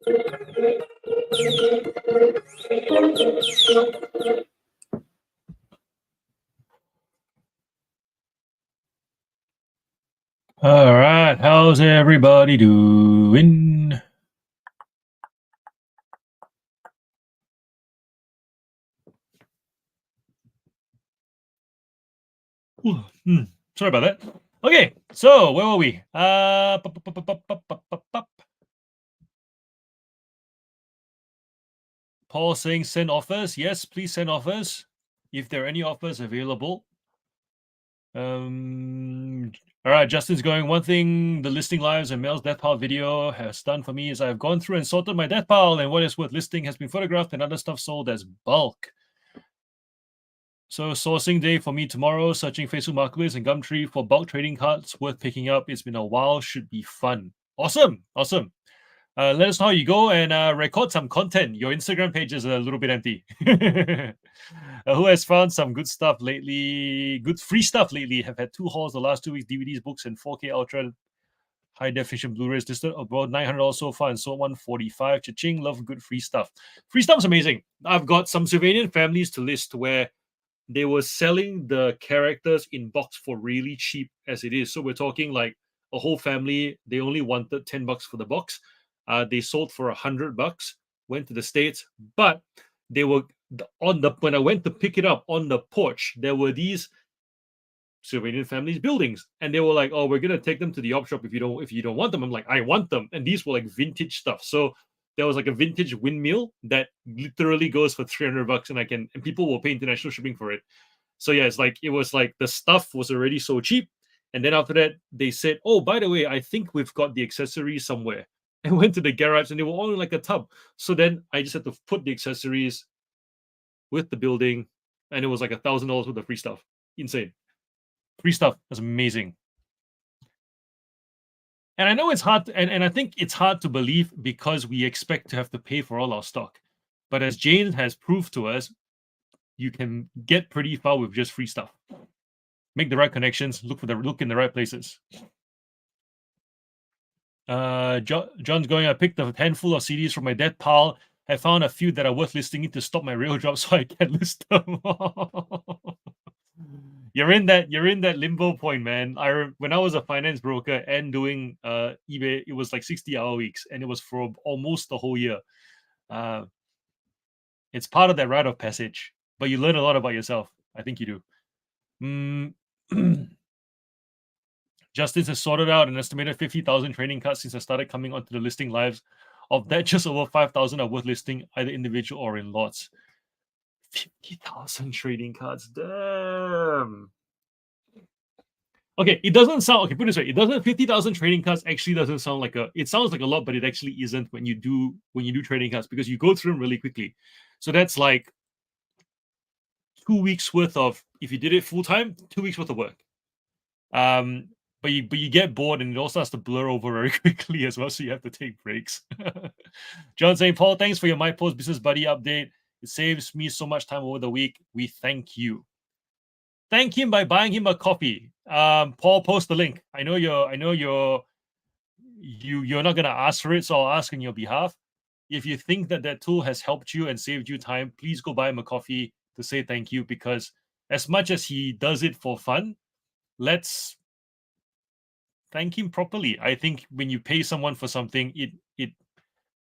All right, how's everybody doing? Sorry about that. Okay, so where were we? Paul saying send offers. Yes, please send offers if there are any offers available. All right, Justin's going. One thing the listing lives and Mel's death pile video has done for me is I've gone through and sorted my death pile, and what is worth listing has been photographed and other stuff sold as bulk. So sourcing day for me tomorrow, searching Facebook Marketplace and Gumtree for bulk trading cards worth picking up. It's been a while, should be fun. Awesome. Let us know how you go and record some content. Your Instagram page is a little bit empty. Who has found some good stuff lately? Good free stuff lately. Have had 2 hauls the last 2 weeks, DVDs, books, and 4K Ultra high definition Blu-rays listed about $900 so far and sold $145. Cha-ching, love good free stuff. Free stuff's amazing. I've got some Sylvanian families to list where they were selling the characters in box for really cheap as it is. So we're talking like a whole family. They only wanted $10 for the box. They sold for $100. Went to the States, but they were when I went to pick it up on the porch, there were these Sylvanian families buildings, and they were like, "Oh, we're gonna take them to the op shop if you don't want them." I'm like, "I want them," and these were like vintage stuff. So there was like a vintage windmill that literally goes for $300, and people will pay international shipping for it. So yeah, it was like the stuff was already so cheap, and then after that they said, "Oh, by the way, I think we've got the accessories somewhere." I went to the garage and they were all in like a tub. So then I just had to put the accessories with the building, and it was like $1,000 worth of free stuff. Insane. Free stuff. That's amazing. And I know it's hard, and I think it's hard to believe because we expect to have to pay for all our stock. But as Jane has proved to us, you can get pretty far with just free stuff. Make the right connections, look in the right places. John's going, I picked a handful of CDs from my dead pile. I found a few that are worth listing to stop my rail drop so I can list them. You're in that limbo point, man. When I was a finance broker and doing eBay, it was like 60-hour weeks, and it was for almost the whole year. It's part of that rite of passage, but you learn a lot about yourself. I think you do. Justice has sorted out an estimated 50,000 trading cards since I started coming onto the listing lives. Of that, just over 5,000 are worth listing either individual or in lots. 50,000 trading cards. Damn. Okay, it doesn't sound okay. Put it this way: it doesn't. 50,000 trading cards actually doesn't sound like a. It sounds like a lot, but it actually isn't when you do trading cards because you go through them really quickly. So that's like 2 weeks worth of, if you did it full time, 2 weeks worth of work. But you get bored and it all starts to blur over very quickly as well, so you have to take breaks. John saying, Paul, thanks for your My Post Business Buddy update. It saves me so much time over the week. We thank you. Thank him by buying him a coffee. Paul, post the link. I know you're not gonna ask for it, so I'll ask on your behalf. If you think that tool has helped you and saved you time, please go buy him a coffee to say thank you, because as much as he does it for fun, let's thank him properly. I think when you pay someone for something, it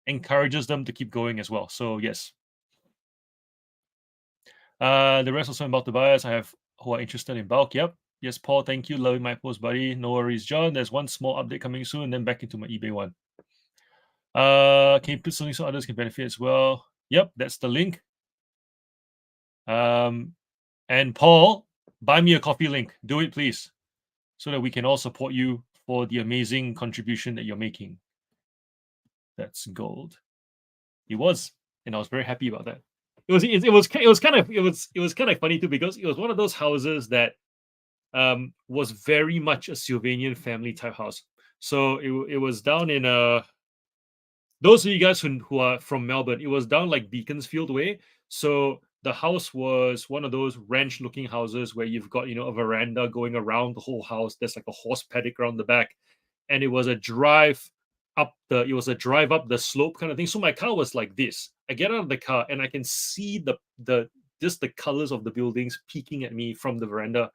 encourages them to keep going as well. So yes. The rest also about the buyers I have who are interested in bulk. Yep. Yes, Paul, thank you. Loving my post, buddy. No worries, John. There's one small update coming soon, then back into my eBay one. Can you put something so others can benefit as well? Yep, that's the link. And Paul, buy me a coffee link. Do it, please, so that we can all support you for the amazing contribution that you're making. That's gold. It was, and I was very happy about that. It was kind of funny too, because it was one of those houses that was very much a Sylvanian family type house. So it was down in those of you guys who are from Melbourne, it was down like Beaconsfield way. So the house was one of those ranch looking houses where you've got, a veranda going around the whole house. There's like a horse paddock around the back, and it was a drive it was a drive up the slope kind of thing. So my car was like this. I get out of the car and I can see the just the colors of the buildings peeking at me from the veranda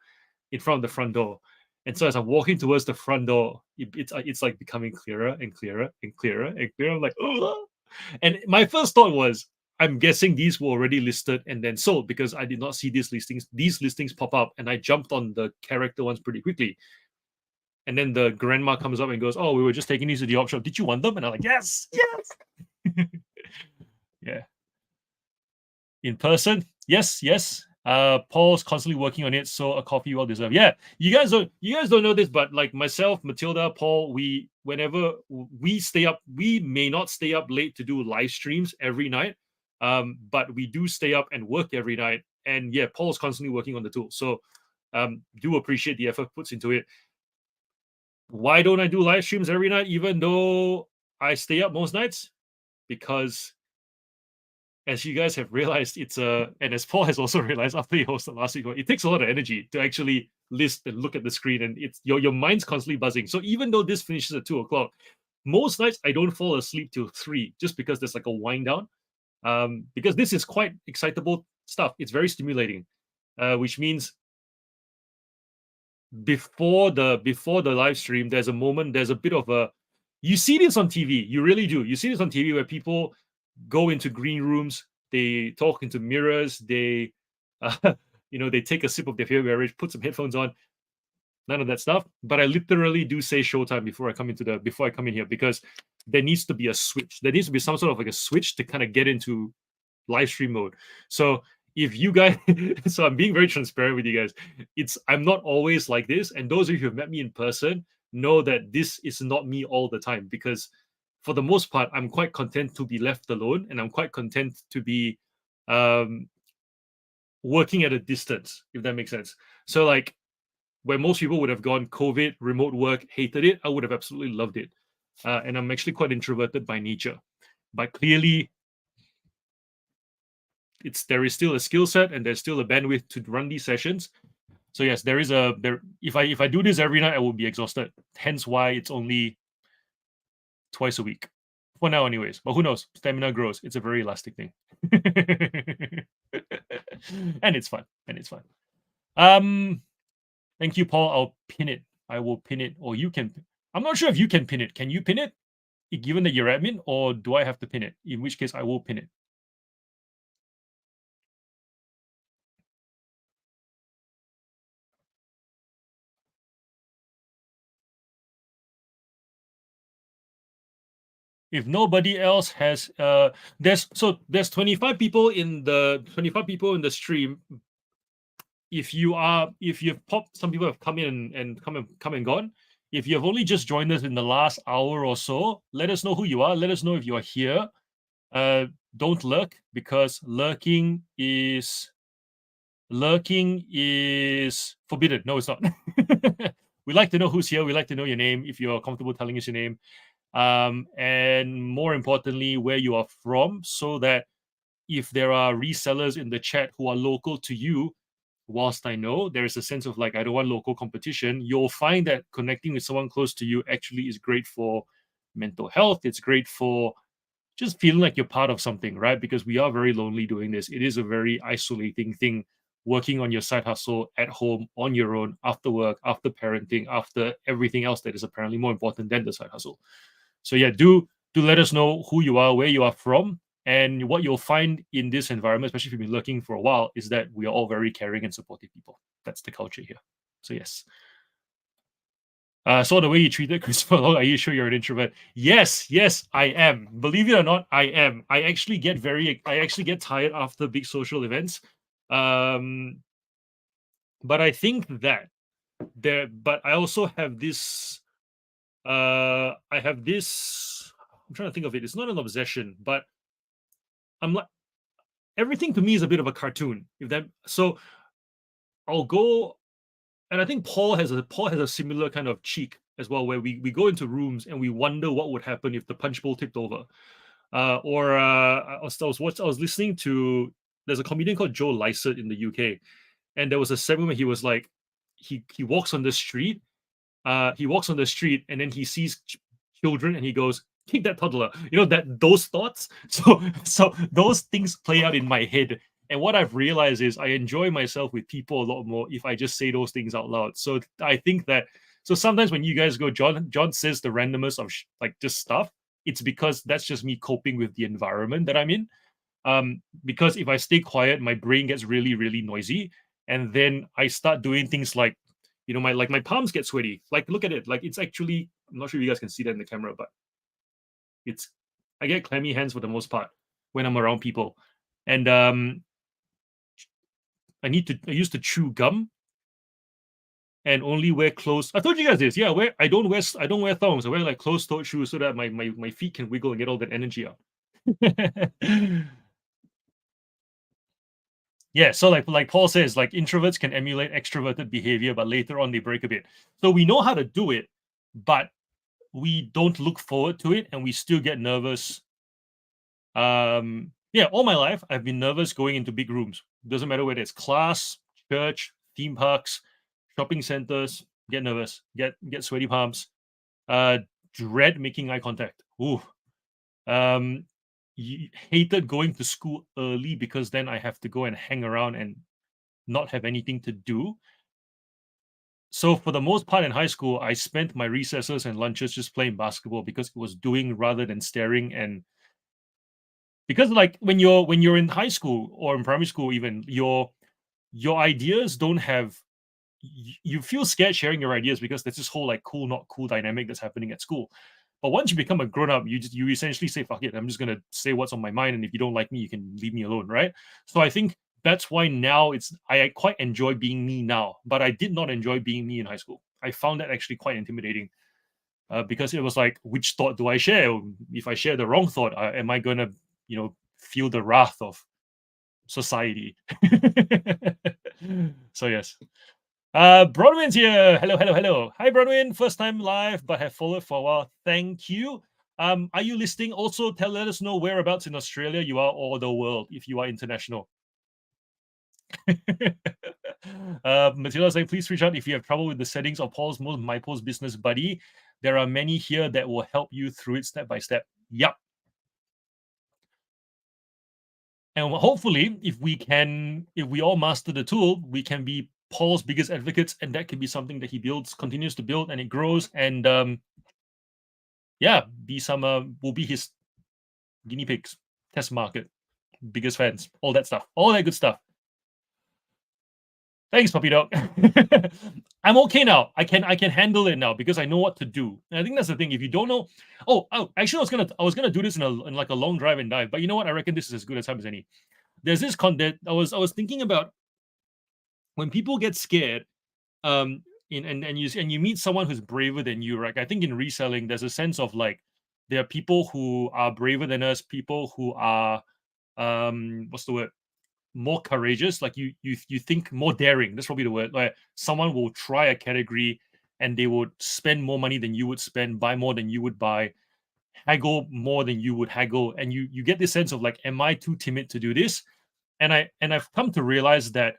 in front of the front door. And so as I'm walking towards the front door, it's like becoming clearer and clearer and clearer and clearer. I'm like, oh. And my first thought was, I'm guessing these were already listed and then sold because I did not see these listings. These listings pop up, and I jumped on the character ones pretty quickly. And then the grandma comes up and goes, "Oh, we were just taking these to the op shop. Did you want them?" And I'm like, "Yes, yes." Yeah. In person, yes, yes. Paul's constantly working on it, so a coffee well deserved. Yeah, you guys don't know this, but like myself, Matilda, Paul, whenever we stay up, we may not stay up late to do live streams every night, but we do stay up and work every night. And yeah, Paul's constantly working on the tool, so do appreciate the effort puts into it. Why don't I do live streams every night, even though I stay up most nights? Because as you guys have realized, and as Paul has also realized after he hosted last week, it takes a lot of energy to actually list and look at the screen, and it's your mind's constantly buzzing. So even though this finishes at 2 o'clock, most nights I don't fall asleep till 3, just because there's like a wind down. Because this is quite excitable stuff. It's very stimulating, which means before the live stream, there's a bit of a, you see this on TV, you really do. You see this on TV where people go into green rooms, they talk into mirrors, they they take a sip of their favorite beverage, put some headphones on. None of that stuff. But I literally do say showtime before I come in here, because there needs to be a switch. There needs to be some sort of like a switch to kind of get into live stream mode. So if you guys, so I'm being very transparent with you guys. I'm not always like this, and those of you who have met me in person know that this is not me all the time, because for the most part, I'm quite content to be left alone, and I'm quite content to be working at a distance, if that makes sense. So like, where most people would have gone COVID, remote work, hated it, I would have absolutely loved it. And I'm actually quite introverted by nature. But clearly, there is still a skill set, and there's still a bandwidth to run these sessions. So yes, if I do this every night, I will be exhausted. Hence why it's only twice a week. For now, anyways. But who knows? Stamina grows. It's a very elastic thing. And it's fun. Thank you, Paul. I'll pin it. I will pin it, or you can. I'm not sure if you can pin it. Can you pin it, given that you're admin, or do I have to pin it? In which case, I will pin it. If nobody else has, there's 25 people in the stream. If you've popped, some people have come in and come and gone. If you have only just joined us in the last hour or so, let us know who you are. Let us know if you are here. Don't lurk, because lurking is forbidden. No, it's not. We like to know who's here. We like to know your name, if you're comfortable telling us your name, and more importantly, where you are from, so that if there are resellers in the chat who are local to you, whilst I know there is a sense of like, I don't want local competition, you'll find that connecting with someone close to you actually is great for mental health. It's great for just feeling like you're part of something, right? Because we are very lonely doing this. It is a very isolating thing, working on your side hustle at home on your own, after work, after parenting, after everything else that is apparently more important than the side hustle. So yeah, do let us know who you are, where you are from. And what you'll find in this environment, especially if you've been looking for a while, is that we are all very caring and supportive people. That's the culture here. So yes. So the way you treated Christopher Long, are you sure you're an introvert? Yes, I am. Believe it or not, I am. I actually get tired after big social events. But I think that but I also have this. I'm trying to think of it. It's not an obsession, but I'm like, everything to me is a bit of a cartoon. So I'll go, and I think Paul has a similar kind of cheek as well, where we go into rooms and we wonder what would happen if the punch bowl tipped over. I was listening to, there's a comedian called Joe Lysett in the UK, and there was a segment where he was like, he walks on the street, and then he sees children, and he goes, kick that toddler. You know, that those thoughts. So those things play out in my head. And what I've realized is I enjoy myself with people a lot more if I just say those things out loud. So I think that so sometimes when you guys go, John says the randomness of like just stuff, it's because that's just me coping with the environment that I'm in. Because if I stay quiet, my brain gets really, really noisy, and then I start doing things like, my palms get sweaty. Like, look at it. Like, it's actually, I'm not sure if you guys can see that in the camera, but it's I get clammy hands for the most part when I'm around people, and I used to chew gum and only wear closed. I told you guys this, yeah. I don't wear thongs. I wear like closed-toed shoes so that my feet can wiggle and get all that energy out. Yeah, so like Paul says, like introverts can emulate extroverted behavior, but later on they break a bit. So we know how to do it, but we don't look forward to it, and we still get nervous. Yeah, all my life I've been nervous going into big rooms. Doesn't matter whether it's class, church, theme parks, shopping centers. Get nervous, get sweaty palms. Dread making eye contact. Ooh. Um, Hated going to school early because then I have to go and hang around and not have anything to do. So for the most part in high school, I spent my recesses and lunches just playing basketball because it was doing rather than staring. And because like when you're in high school or in primary school, even your ideas don't have you feel scared sharing your ideas because there's this whole like cool not cool dynamic that's happening at school. But once you become a grown up, you essentially say fuck it, I'm just gonna say what's on my mind, and if you don't like me, you can leave me alone, right? So I think that's why now I quite enjoy being me now, but I did not enjoy being me in high school. I found that actually quite intimidating, because it was like, which thought do I share? If I share the wrong thought, am I gonna feel the wrath of society? So yes. Bronwyn's here. Hello, hello, hello. Hi, Bronwyn. First time live, but have followed for a while. Thank you. Are you listening? Also, let us know whereabouts in Australia you are, or the world, if you are international. Matilda saying, please reach out if you have trouble with the settings of My Paul's Business Buddy. There are many here that will help you through it step by step. Yep. And hopefully, if we all master the tool, we can be Paul's biggest advocates, and that can be something that he continues to build, and it grows. And yeah, will be his guinea pigs, test market, biggest fans, all that stuff, all that good stuff. Thanks, puppy dog. I'm okay now. I can handle it now because I know what to do. And I think that's the thing. If you don't know, actually, I was gonna do this in like a long drive and dive, but you know what? I reckon this is as good a time as any. There's this content I was thinking about when people get scared. And you meet someone who's braver than you, right? I think in reselling, there's a sense of like there are people who are braver than us, people who are what's the word? More courageous, like you think more daring. That's probably the word. Like someone will try a category and they would spend more money than you would spend, buy more than you would buy, haggle more than you would haggle, and you get this sense of like, am I too timid to do this? And I've come to realize that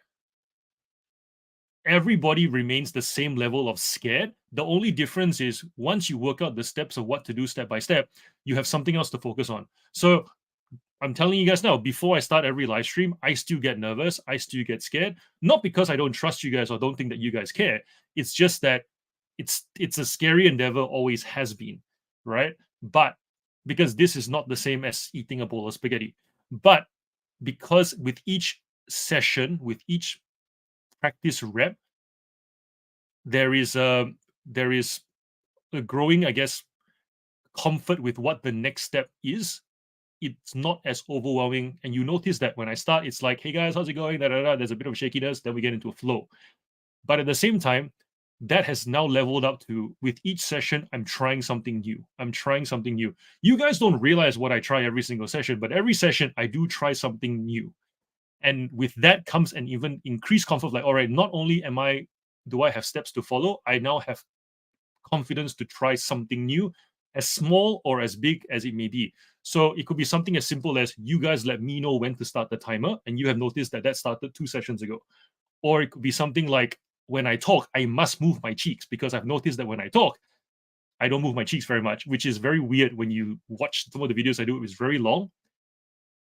everybody remains the same level of scared. The only difference is once you work out the steps of what to do step by step, you have something else to focus on. So I'm telling you guys now, before I start every live stream, I still get nervous. I still get scared. Not because I don't trust you guys or don't think that you guys care. It's just that it's a scary endeavor, always has been, right? But because this is not the same as eating a bowl of spaghetti. But because with each session, with each practice rep, there is a growing, I guess, comfort with what the next step is. It's not as overwhelming, and you notice that when I start, it's like, hey guys, how's it going? Da, da, da. There's a bit of shakiness, then we get into a flow. But at the same time, that has now leveled up to, with each session, I'm trying something new. You guys don't realize what I try every single session, but every session I do try something new. And with that comes an even increased comfort, like, all right, not only do I have steps to follow, I now have confidence to try something new, as small or as big as it may be. So it could be something as simple as you guys let me know when to start the timer, and you have noticed that started 2 sessions ago. Or it could be something like, when I talk, I must move my cheeks because I've noticed that when I talk, I don't move my cheeks very much, which is very weird when you watch some of the videos I do. It's very long.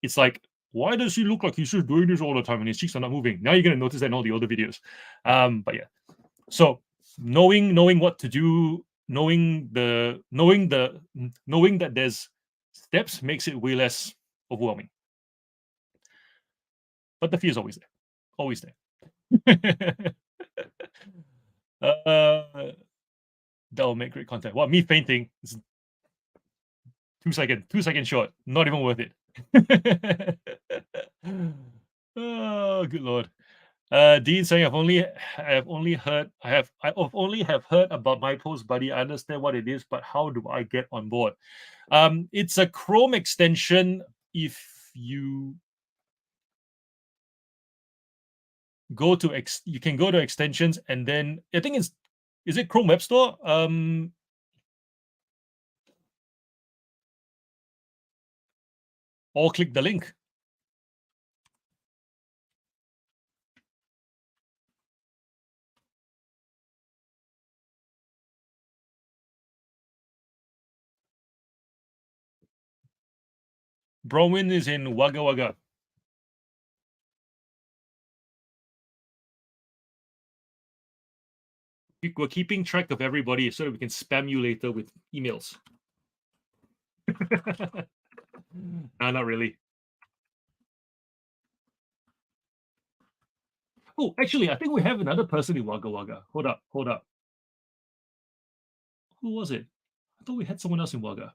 It's like, why does he look like he's just doing this all the time and his cheeks are not moving? Now you're gonna notice that in all the other videos. But yeah, so knowing what to do, knowing that there's steps makes it way less overwhelming. But the fear is always there, always there. That will make great content. Well, me fainting is 2 second short, not even worth it. Oh, good lord. Dean saying I've only have heard about my post buddy. I understand what it is, but how do I get on board? It's a Chrome extension. If you go to you can go to extensions, and then I think is it Chrome Web Store? Or click the link. Bronwyn is in Wagga Wagga. We're keeping track of everybody so that we can spam you later with emails. No, not really. Oh, actually, I think we have another person in Wagga Wagga. Hold up. Who was it? I thought we had someone else in Wagga.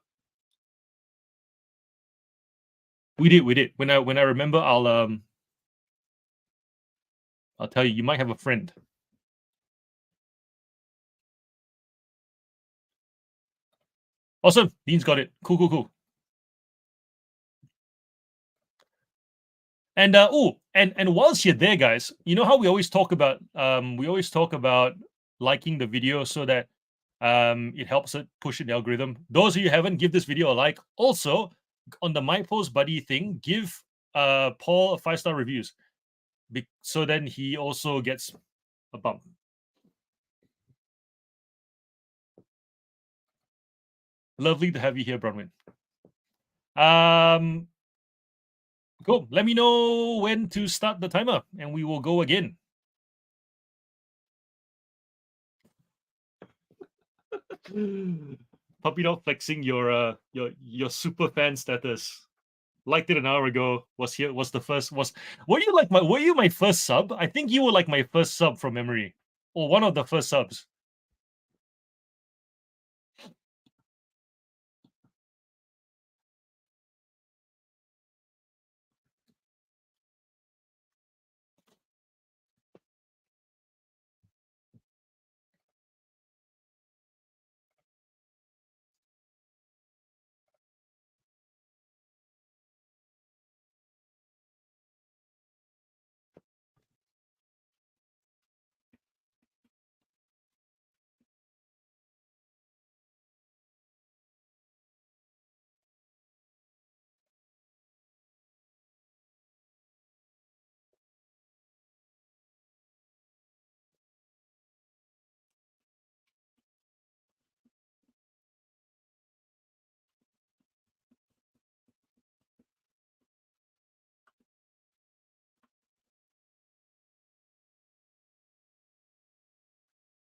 We did. When I remember, I'll tell you. You might have a friend. Awesome. Dean's got it. Cool. And and whilst you're there, guys, you know how we always talk about liking the video so that it helps it push the algorithm. Those of you who haven't, give this video a like. Also, on the My Post Buddy thing, give Paul a 5-star reviews, so then he also gets a bump. Lovely to have you here, Bronwyn. Cool. Let me know when to start the timer, and we will go again. Puppy dog flexing your super fan status. Liked it an hour ago. Were you my first sub? I think you were like my first sub from memory, or one of the first subs.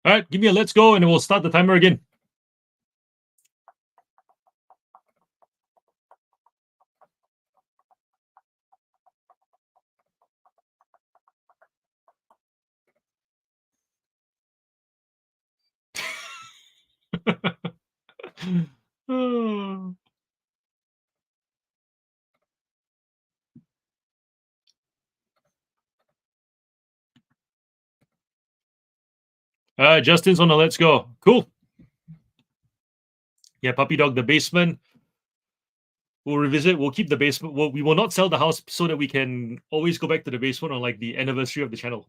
All right, give me a let's go, and we'll start the timer again. Justin's on the let's go. Cool. Yeah, puppy dog, the basement. We'll revisit. We'll keep the basement. We will not sell the house so that we can always go back to the basement on like the anniversary of the channel.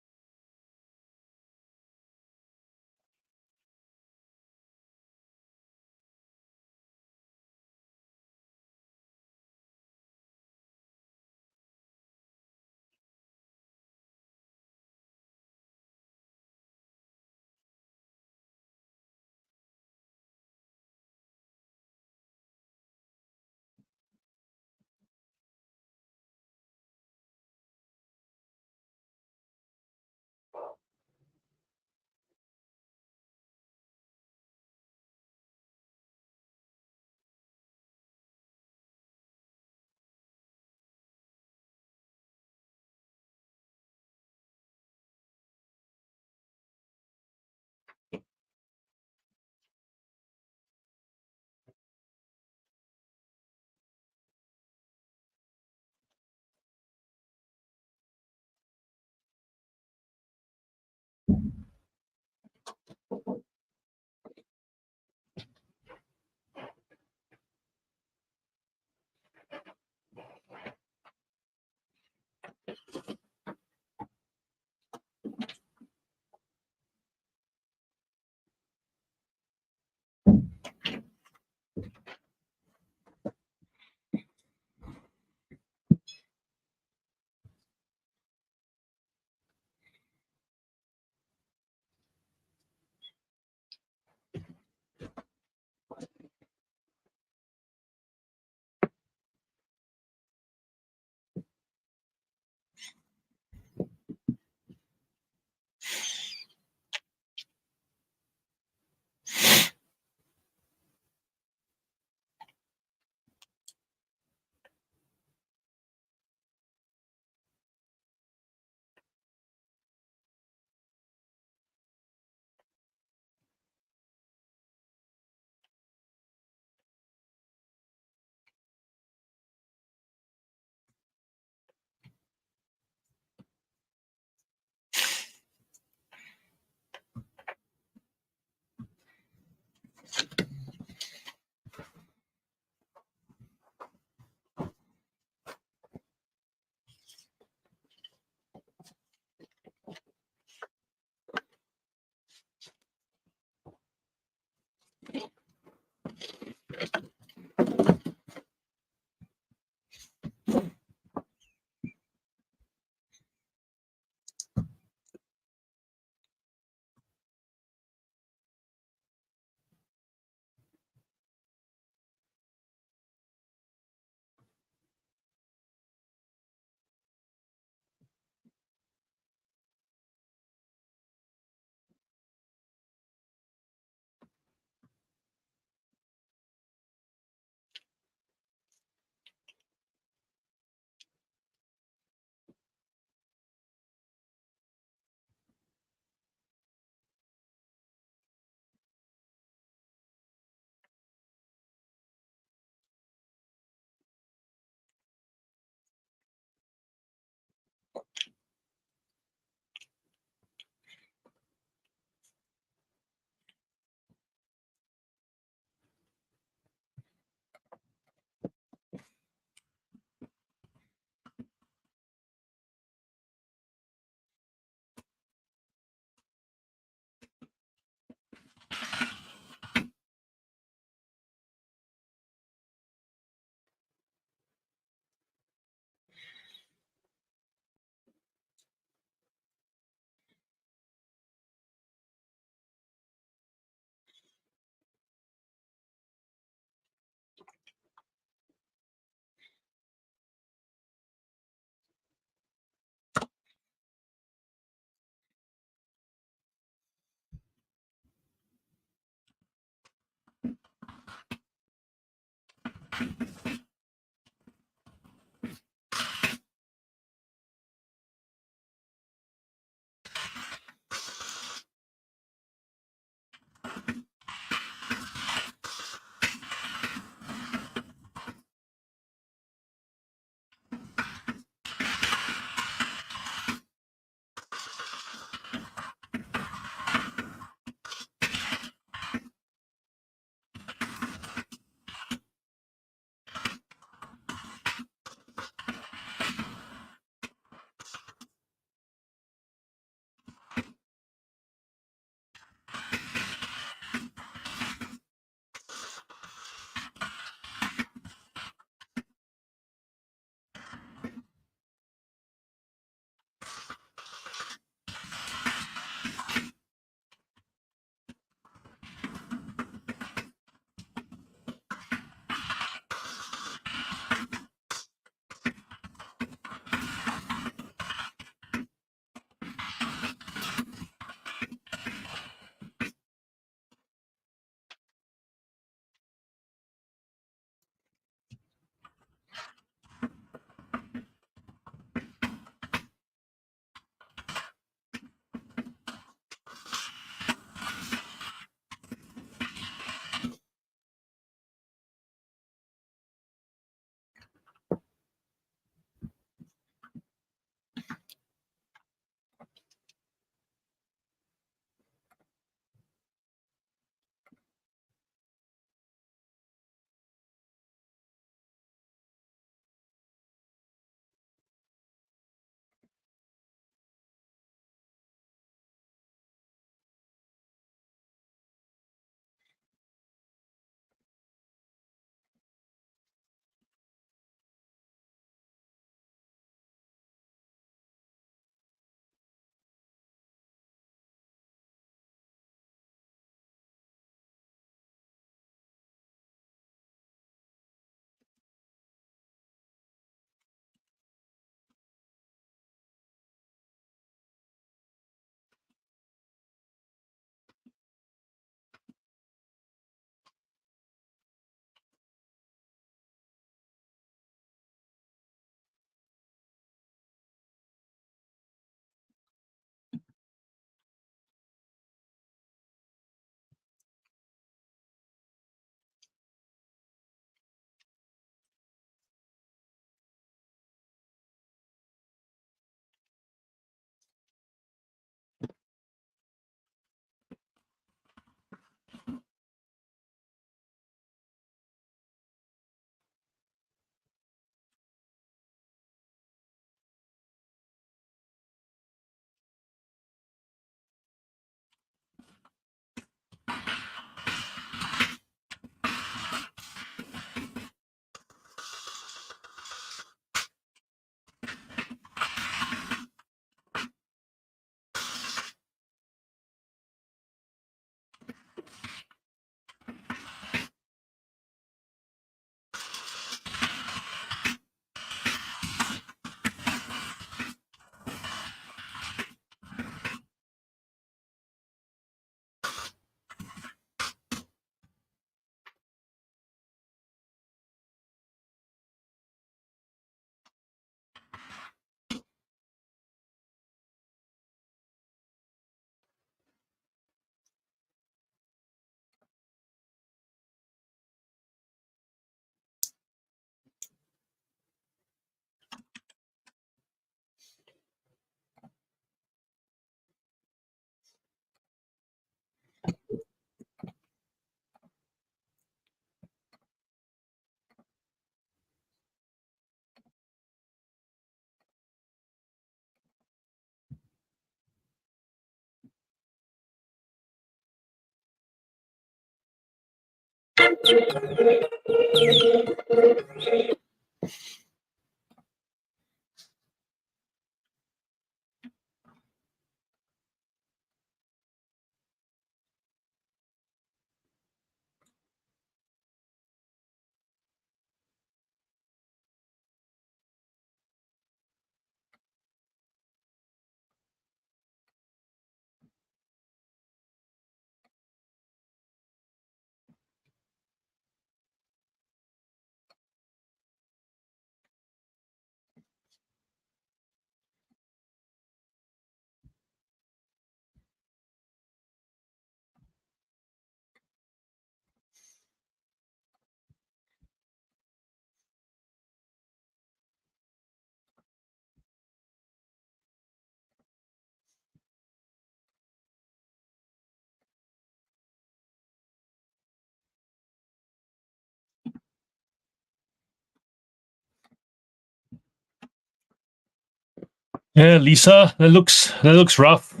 Yeah, Lisa, that looks rough.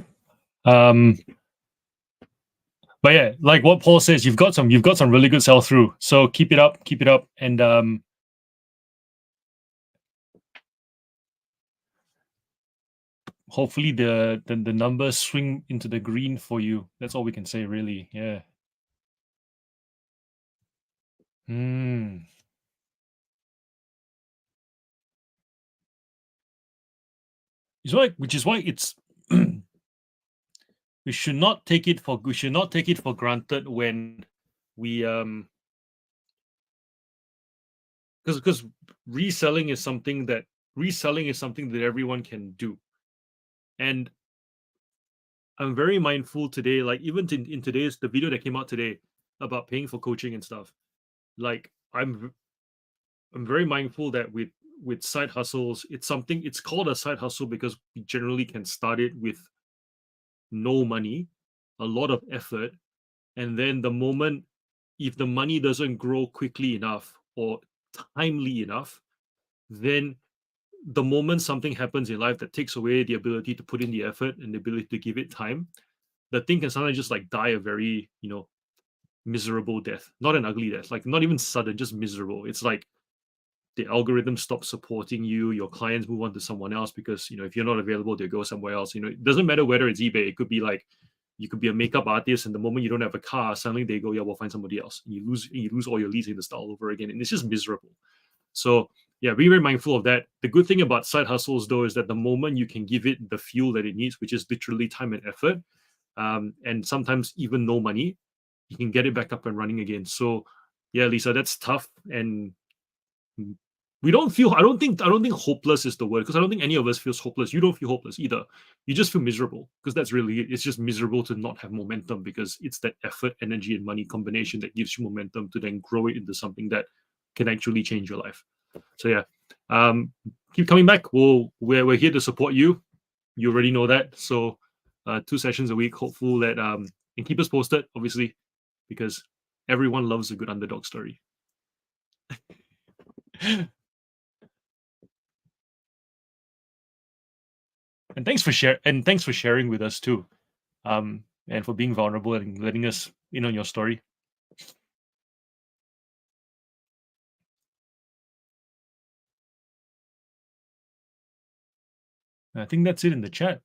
Um, but yeah, like what Paul says, you've got some really good sell through. So keep it up, and hopefully the numbers swing into the green for you. That's all we can say, really. Yeah. Hmm. Which is why it's we should not take it for granted when we because reselling is something that everyone can do. And I'm very mindful today, like even in today's the video that came out today about paying for coaching and stuff. Like I'm very mindful that with side hustles, it's called a side hustle because we generally can start it with no money, a lot of effort, and then the moment if the money doesn't grow quickly enough or timely enough, then the moment something happens in life that takes away the ability to put in the effort and the ability to give it time, the thing can sometimes just like die a very, miserable death. Not an ugly death, like not even sudden, just miserable. It's like the algorithm stops supporting you, your clients move on to someone else because if you're not available, they go somewhere else. It doesn't matter whether it's eBay. It could be like you could be a makeup artist, and the moment you don't have a car, suddenly they go, yeah, we'll find somebody else. And you lose all your leads and start all over again. And it's just miserable. So yeah, be very mindful of that. The good thing about side hustles though is that the moment you can give it the fuel that it needs, which is literally time and effort, and sometimes even no money, you can get it back up and running again. So yeah, Lisa, that's tough. And we don't feel I don't think hopeless is the word, because I don't think any of us feels hopeless. You don't feel hopeless either. You just feel miserable, because that's really it. It's just miserable to not have momentum, because it's that effort, energy, and money combination that gives you momentum to then grow it into something that can actually change your life. So yeah, keep coming back. We're here to support you. You already know that. So 2 sessions a week. Hopeful that and keep us posted, obviously, because everyone loves a good underdog story. And thanks for sharing with us too, and for being vulnerable and letting us in on your story. I think that's it in the chat.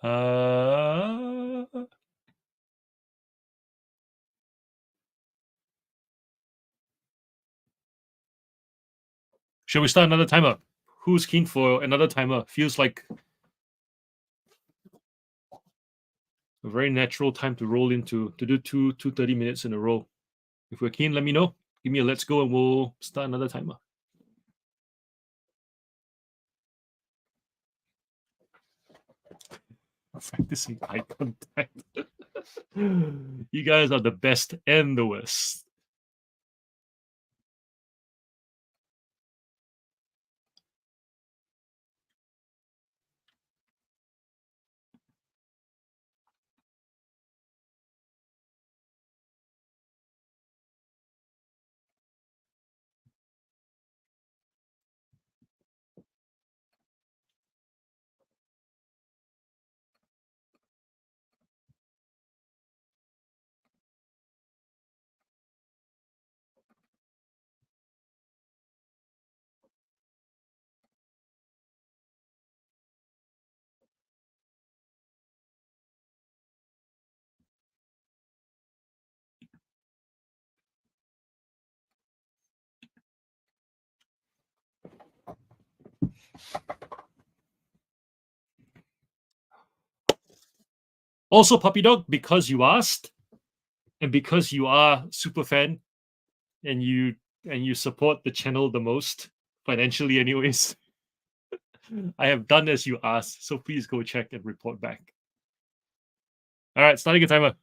uh shall we start another timer? Who's keen for another timer? Feels like a very natural time to roll into to do two 30 minutes in a row. If we're keen, let me know. Give me a let's go and we'll start another timer. Practicing eye contact. You guys are the best and the worst. Also, Puppy Dog, because you asked, and because you are super fan, and you support the channel the most financially, anyways. I have done as you asked, so please go check and report back. All right, starting a timer.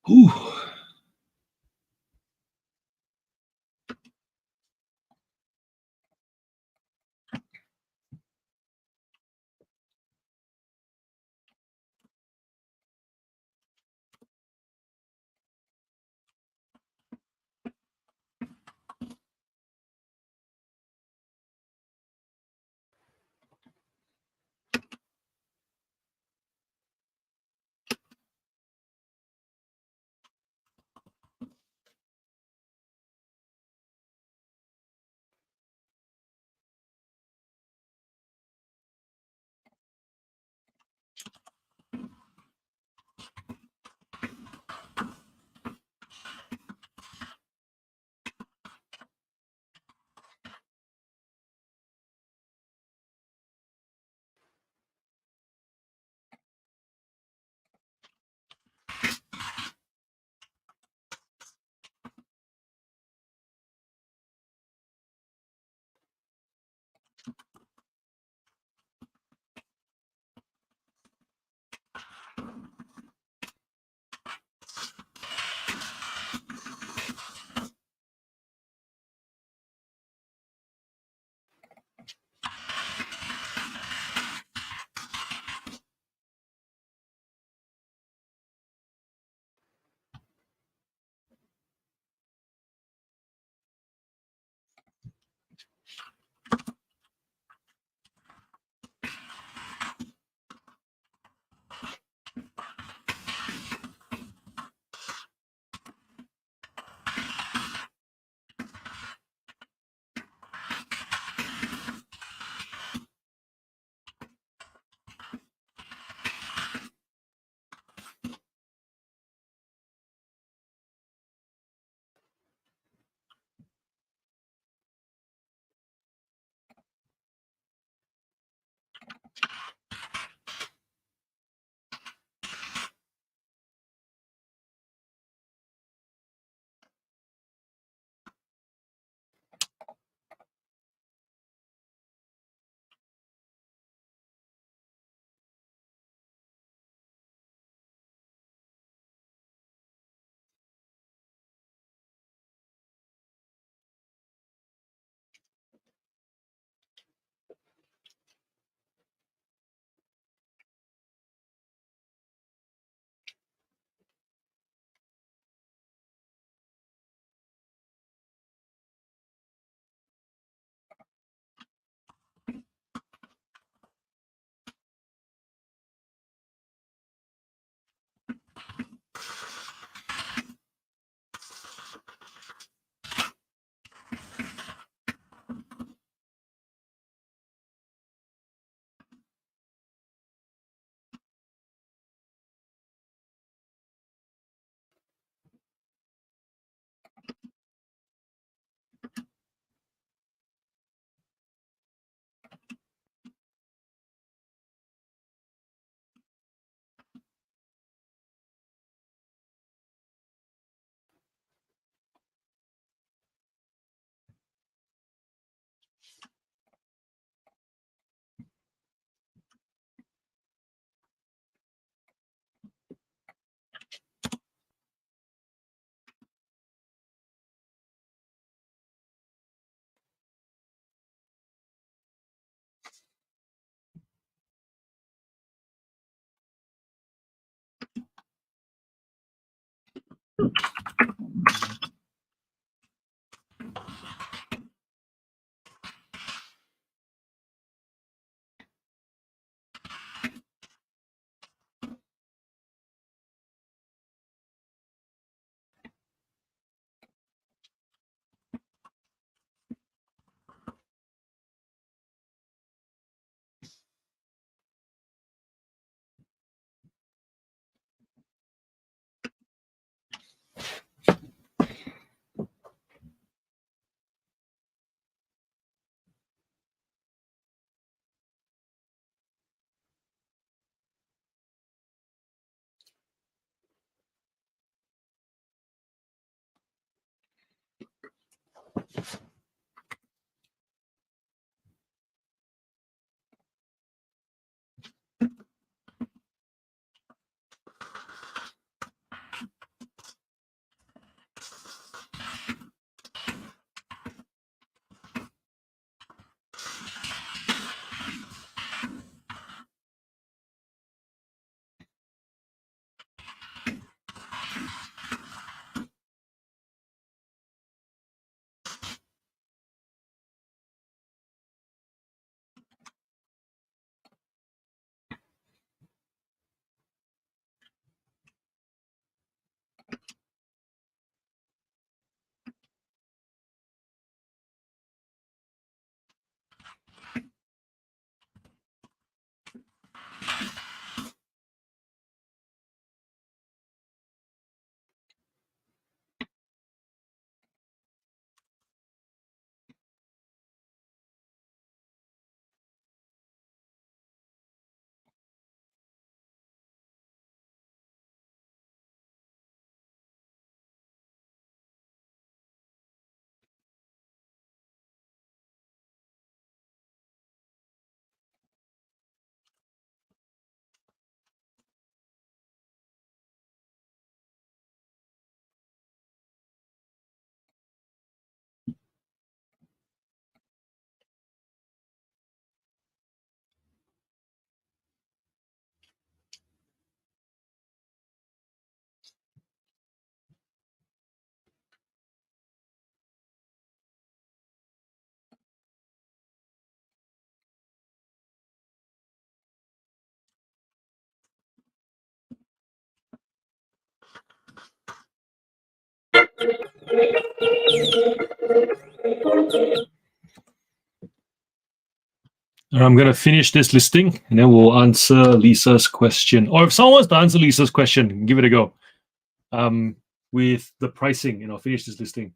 Whew. I'm going to finish this listing and then we'll answer Lisa's question. Or if someone wants to answer Lisa's question, give it a go. With the pricing, and I'll finish this listing.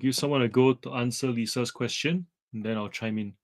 Give someone a go to answer Lisa's question, and then I'll chime in.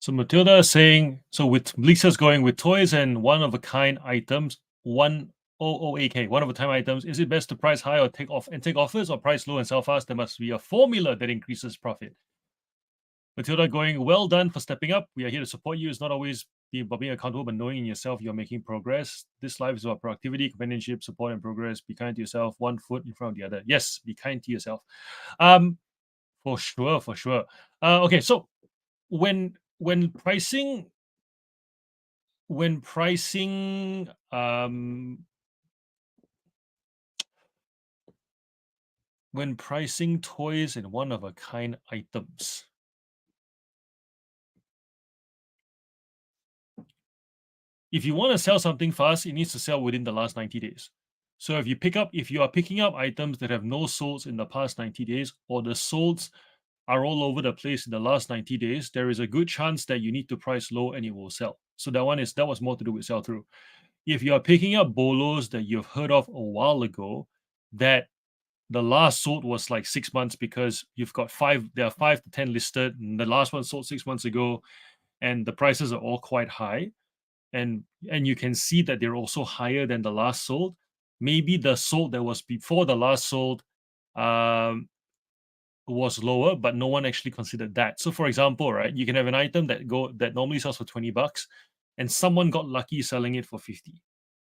So Matilda is saying, so with Lisa's going with toys and one-of-a-kind items, 100AK, one-of-a-time items, is it best to price high or take offers, or price low and sell fast? There must be a formula that increases profit. Matilda going, well done for stepping up. We are here to support you. It's not always about being accountable, but knowing in yourself you're making progress. This life is about productivity, companionship, support, and progress. Be kind to yourself, one foot in front of the other. Yes, be kind to yourself. For sure, for sure. Okay, so when pricing when pricing when pricing toys and one-of-a-kind items, if you want to sell something fast, it needs to sell within the last 90 days. So if you are picking up items that have no solds in the past 90 days, or the solds are all over the place in the last 90 days, there is a good chance that you need to price low and it will sell. So that was more to do with sell through. If you are picking up bolos that you've heard of a while ago, that the last sold was like 6 months, because there are 5 to 10 listed, and the last one sold 6 months ago, and the prices are all quite high, and you can see that they're also higher than the last sold. Maybe the sold that was before the last sold was lower, but no one actually considered that. So for example, right, you can have an item that normally sells for $20, and someone got lucky selling it for 50,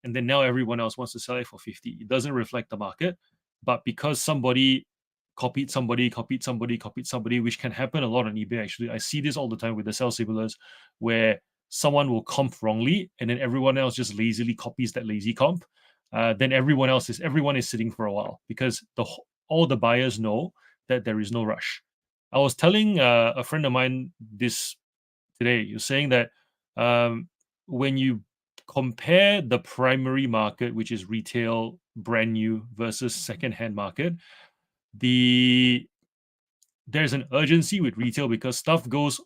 and then now everyone else wants to sell it for 50. It doesn't reflect the market, but because somebody copied somebody, which can happen a lot on eBay. Actually, I see this all the time with the sell similars, where someone will comp wrongly, and then everyone else just lazily copies that lazy comp. Then everyone is sitting for a while, because all the buyers know that there is no rush. I was telling a friend of mine this today. You're saying that when you compare the primary market, which is retail, brand new, versus second-hand market, there's an urgency with retail, because stuff goes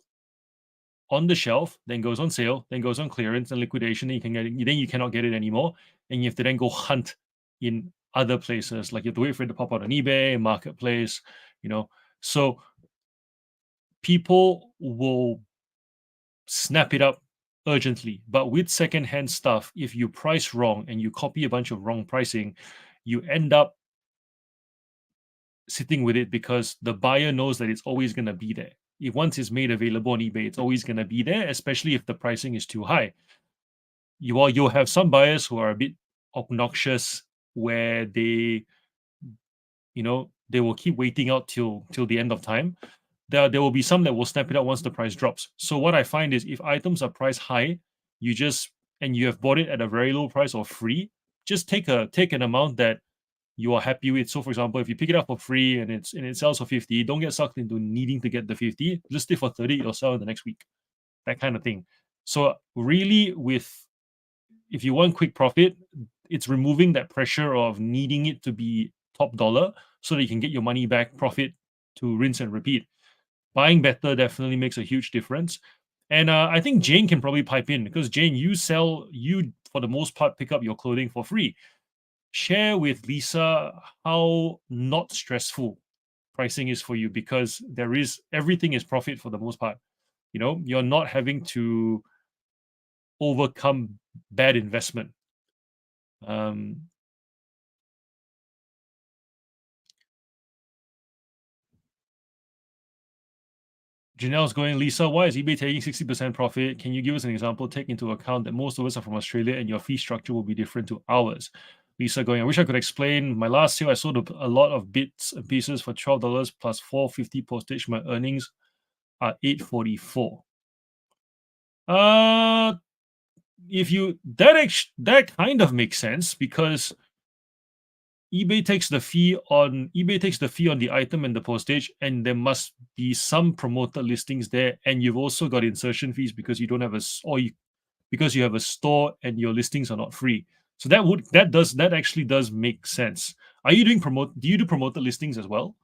on the shelf, then goes on sale, then goes on clearance and liquidation. Then you cannot get it anymore, and you have to then go hunt in other places. Like you have to wait for it to pop out on eBay, marketplace. So people will snap it up urgently. But with secondhand stuff, if you price wrong and you copy a bunch of wrong pricing, you end up sitting with it because the buyer knows that it's always going to be there. If once it's made available on eBay, it's always going to be there, especially if the pricing is too high. You'll have some buyers who are a bit obnoxious, where they will keep waiting out till the end of time. There will be some that will snap it up once the price drops. So what I find is, if items are priced high, you just and you have bought it at a very low price or free, just take an amount that you are happy with. So for example, if you pick it up for free and it sells for 50, don't get sucked into needing to get the 50. List it for 30, it'll sell in the next week. That kind of thing. So really, if you want quick profit, it's removing that pressure of needing it to be top dollar so that you can get your money back, profit to rinse and repeat. Buying better definitely makes a huge difference. And I think Jane can probably pipe in, because Jane, you for the most part pick up your clothing for free. Share with Lisa how not stressful pricing is for you, because everything is profit for the most part. You're not having to overcome bad investment. Janelle's going, Lisa, why is eBay taking 60% profit? Can you give us an example? Take into account that most of us are from Australia and your fee structure will be different to ours. Lisa going, I wish I could explain. My last sale, I sold a lot of bits and pieces for $12 plus $4.50 postage. My earnings are $8.44. That kind of makes sense, because eBay takes the fee on the item and the postage, and there must be some promoted listings there, and you've also got insertion fees because you don't have because you have a store and your listings are not free. So that actually does make sense. Do you do promoted listings as well?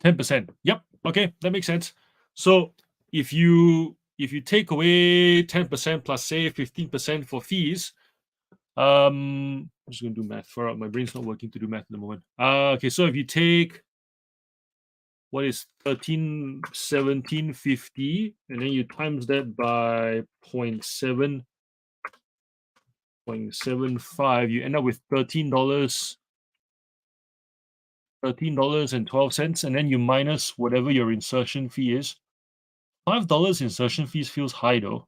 $10%. Yep. Okay, that makes sense. So if you take away 10% plus say 15% for fees, I'm just gonna do math. For my brain's not working to do math at the moment. Okay, so if you take what is 13, 17, 50, and then you times that by 0.75, you end up with $13, $13.12, and then you minus whatever your insertion fee is. $5 insertion fees feels high though.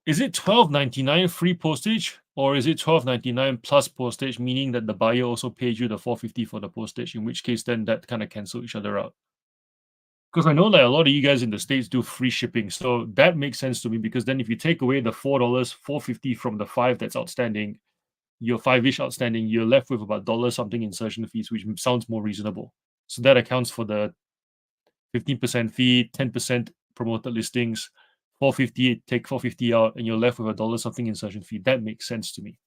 Is it $12.99 free postage, or is it $12.99 plus postage, meaning that the buyer also pays you the $4.50 for the postage? In which case, then that kind of cancel each other out. Because I know that a lot of you guys in the States do free shipping, so that makes sense to me. Because then, if you take away the $4.50 from the $5 that's outstanding, your $5-ish outstanding, you're left with about dollar something insertion fees, which sounds more reasonable. So that accounts for the 15% fee, 10% promoted listings, 450, take 450 out, and you're left with a dollar something insertion fee. That makes sense to me.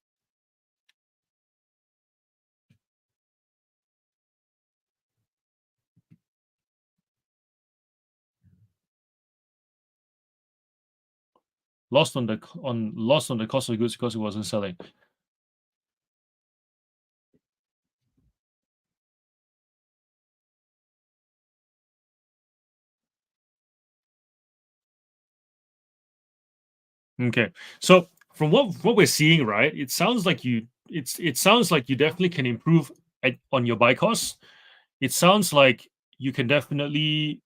Lost on the cost of goods because it wasn't selling. Okay, so from what we're seeing, right, it sounds like you definitely can improve on your buy costs. It sounds like you can definitely.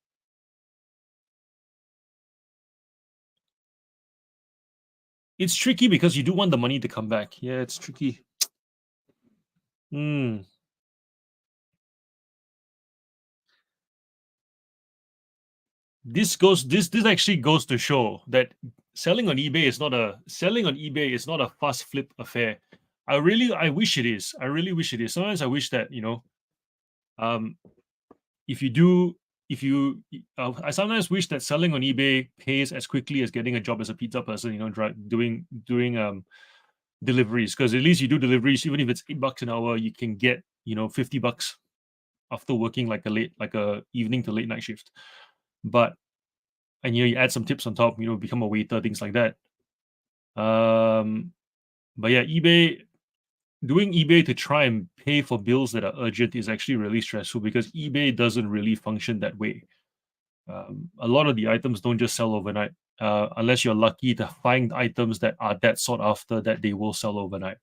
It's tricky because you do want the money to come back. Yeah, it's tricky. Hmm. this actually goes to show that selling on eBay is not a fast flip affair. I wish it is. I really wish it is. Sometimes I wish that, um if you do if you I sometimes wish that selling on eBay pays as quickly as getting a job as a pizza person, doing deliveries, because at least you do deliveries, even if it's $8 an hour, you can get, $50 after working like a evening to late night shift. But and you add some tips on top, become a waiter, things like that. Um, but yeah, doing eBay to try and pay for bills that are urgent is actually really stressful because eBay doesn't really function that way. A lot of the items don't just sell overnight, unless you're lucky to find items that are that sought after that they will sell overnight.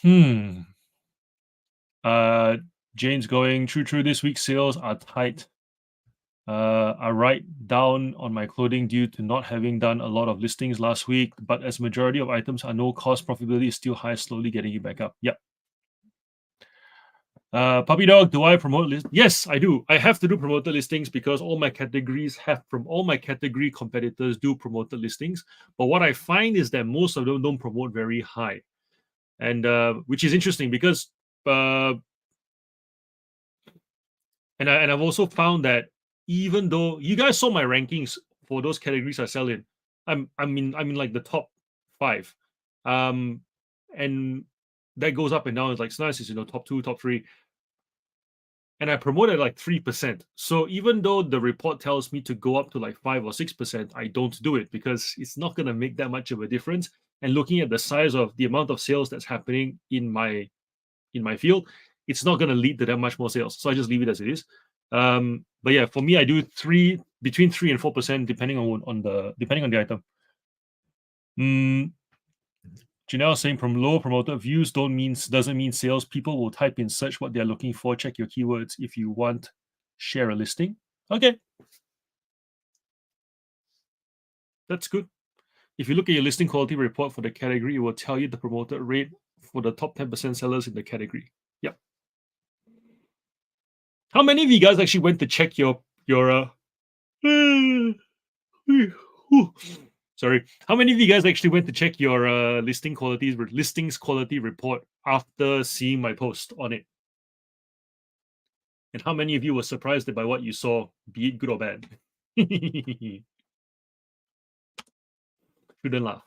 Hmm. Uh, Jane's going true. This week's sales are tight. I write down on my clothing due to not having done a lot of listings last week, but as majority of items are no cost, profitability is still high, slowly getting it back up. Yep. Puppy dog, do I promote list? Yes, I do. I have to do promoted listings because all my category competitors do promoted listings. But what I find is that most of them don't promote very high, and which is interesting because uh, I've also found that even though you guys saw my rankings for those categories I sell in, I'm in like the top five, um, and that goes up and down. It's like nice, top two, top three, and I promoted like 3%. So even though the report tells me to go up to like 5 or 6%, I don't do it because it's not gonna make that much of a difference. And looking at the size of the amount of sales that's happening in my field, it's not going to lead to that much more sales. So I just leave it as it is. But yeah, for me, I do between 3 and 4%, depending on the item. Janelle saying from low promoted views doesn't mean sales. People will type in search what they're looking for. Check your keywords if you want. Share a listing. Okay, that's good. If you look at your listing quality report for the category, it will tell you the promoted rate for the top 10% sellers in the category. Yep. How many of you guys actually went to check your sorry. How many of you guys actually went to check your listings quality report after seeing my post on it? And how many of you were surprised by what you saw, be it good or bad? Shouldn't laugh.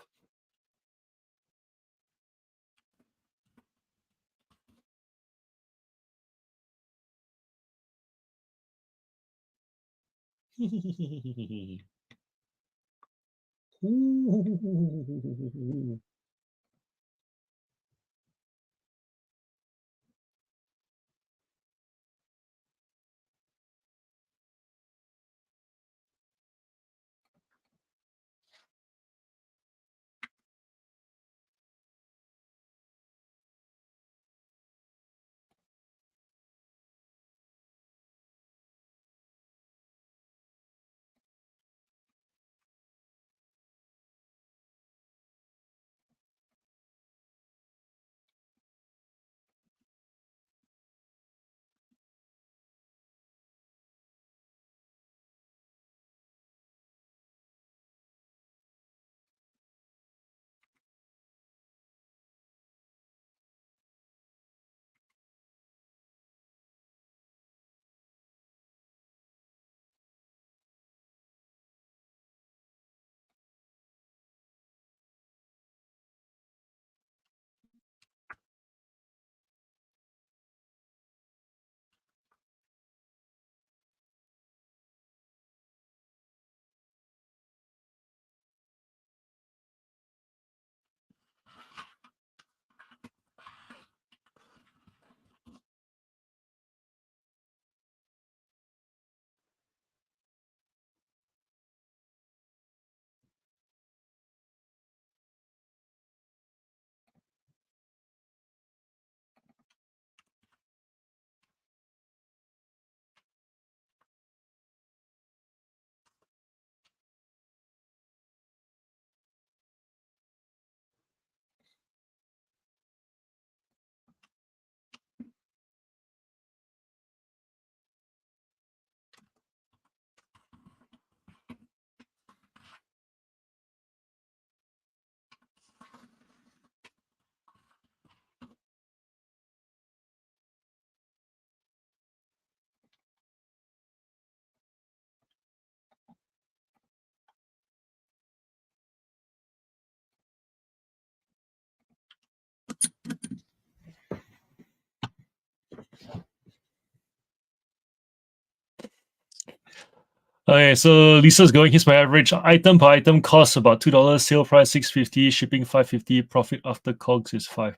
Okay, so Lisa's going. Here's my average item per item cost about $2. Sale price $6.50. Shipping $5.50. Profit after cogs is $5.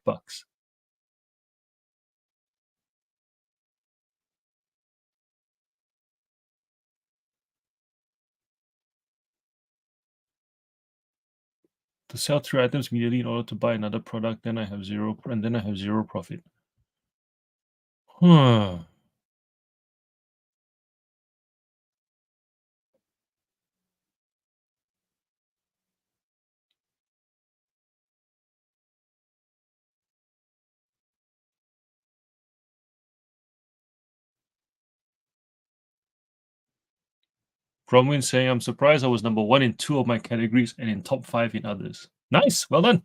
To sell 3 items immediately in order to buy another product, then I have zero, and then I have zero profit. Hmm. Bromwin saying, I'm surprised I was number 1 in 2 of my categories and in top 5 in others. Nice, well done.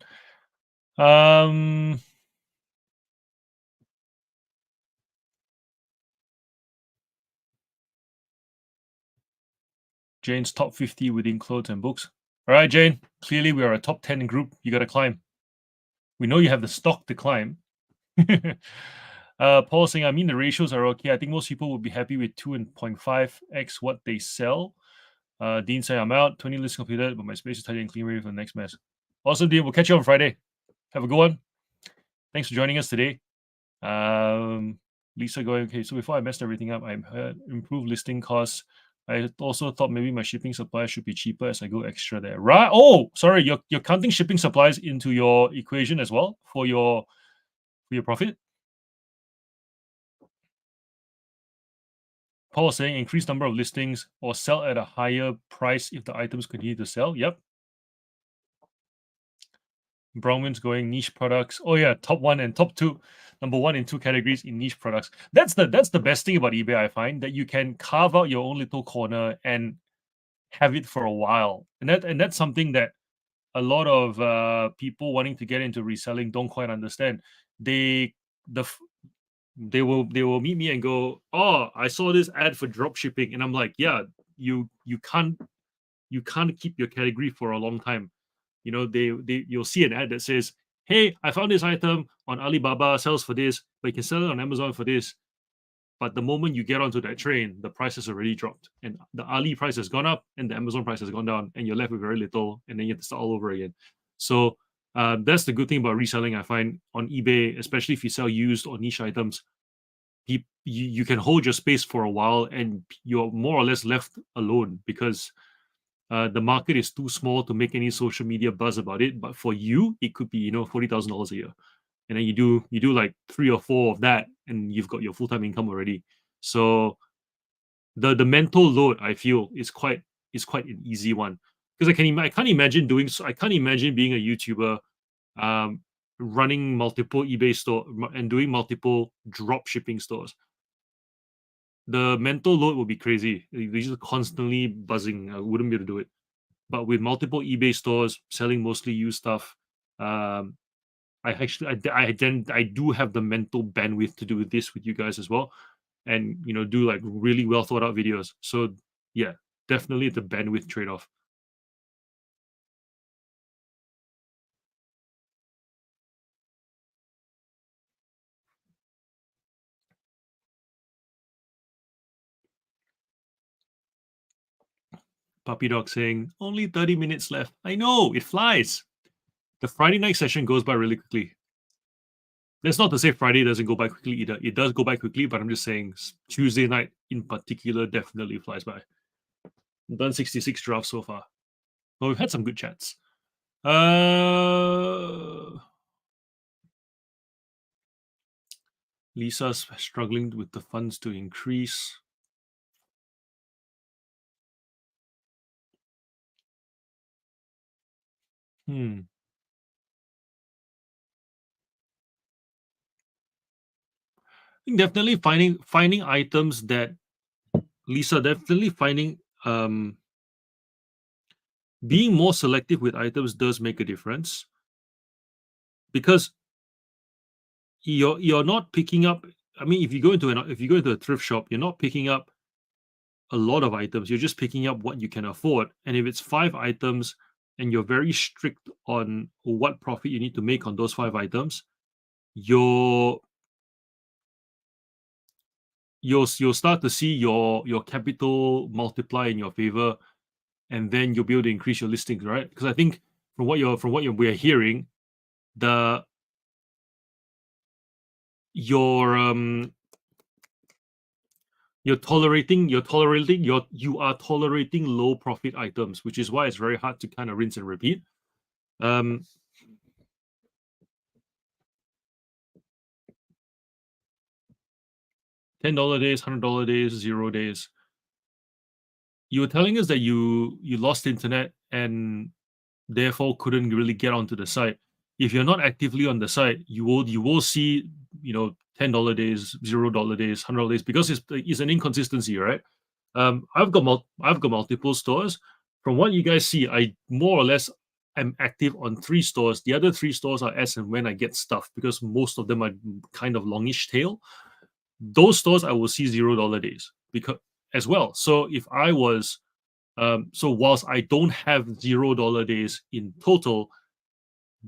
Jane's top 50 within clothes and books. All right, Jane. Clearly, we are a top 10 group. You got to climb. We know you have the stock to climb. Paul saying, I mean, the ratios are okay. I think most people would be happy with 2.5x what they sell. Dean saying, I'm out. 20 lists completed, but my space is tidy and clean ready for the next mess. Awesome, Dean. We'll catch you on Friday. Have a good one. Thanks for joining us today. Lisa going, okay, so before I messed everything up, I had improved listing costs. I also thought maybe my shipping supplies should be cheaper as I go extra there. Right? Oh, sorry, you're counting shipping supplies into your equation as well for your profit. Paul was saying increased number of listings or sell at a higher price if the items continue to sell. Yep. Bronwyn's going niche products. Oh yeah, top 1 and top 2, number 1 and 2 categories in niche products. That's the best thing about eBay. I find that you can carve out your own little corner and have it for a while, and that's something that a lot of people wanting to get into reselling don't quite understand. They the they will meet me and go, oh, I saw this ad for drop shipping, and I'm like, yeah, you can't keep your category for a long time. You'll see an ad that says, hey, I found this item on Alibaba, sells for this, but you can sell it on Amazon for this. But the moment you get onto that train, the price has already dropped, and the Ali price has gone up, and the Amazon price has gone down, and you're left with very little, and then you have to start all over again. So that's the good thing about reselling. I find on eBay, especially if you sell used or niche items, you can hold your space for a while, and you're more or less left alone because the market is too small to make any social media buzz about it. But for you, it could be $40,000 a year, and then you do like 3 or 4 of that, and you've got your full time income already. So the mental load, I feel, is quite an easy one, because I can't imagine I can't imagine being a YouTuber, um, running multiple eBay store and doing multiple drop shipping stores. The mental load would be crazy. You're just constantly buzzing. I wouldn't be able to do it. But with multiple eBay stores selling mostly used stuff, um, I do have the mental bandwidth to do this with you guys as well, and do like really well thought out videos. So yeah, definitely the bandwidth trade off. Puppy dog saying only 30 minutes left. I know it flies. The Friday night session goes by really quickly. That's not to say Friday doesn't go by quickly either. It does go by quickly, but I'm just saying Tuesday night in particular definitely flies by. I've done 66 drafts so far. But we've had some good chats. Lisa's struggling with the funds to increase. I think definitely finding items that Lisa definitely finding being more selective with items does make a difference, because you're not picking up. I mean, if you go into a thrift shop, you're not picking up a lot of items. You're just picking up what you can afford. And if it's 5 items and you're very strict on what profit you need to make on those 5 items, you're you'll start to see your capital multiply in your favor, and then you'll be able to increase your listings, right? Because I think we're hearing, the your you are tolerating low profit items, which is why it's very hard to kind of rinse and repeat. Um, $10 days, $100 days, 0 days. You were telling us that you lost internet and therefore couldn't really get onto the site. If you're not actively on the site, you will see, $10 days, $0 days, $100 days, because it's an inconsistency, right? I've got multiple stores. From what you guys see, I more or less am active on 3 stores. The other 3 stores are as and when I get stuff, because most of them are kind of longish tail. Those stores I will see $0 days because as well. So if I was so whilst I don't have $0 days in total,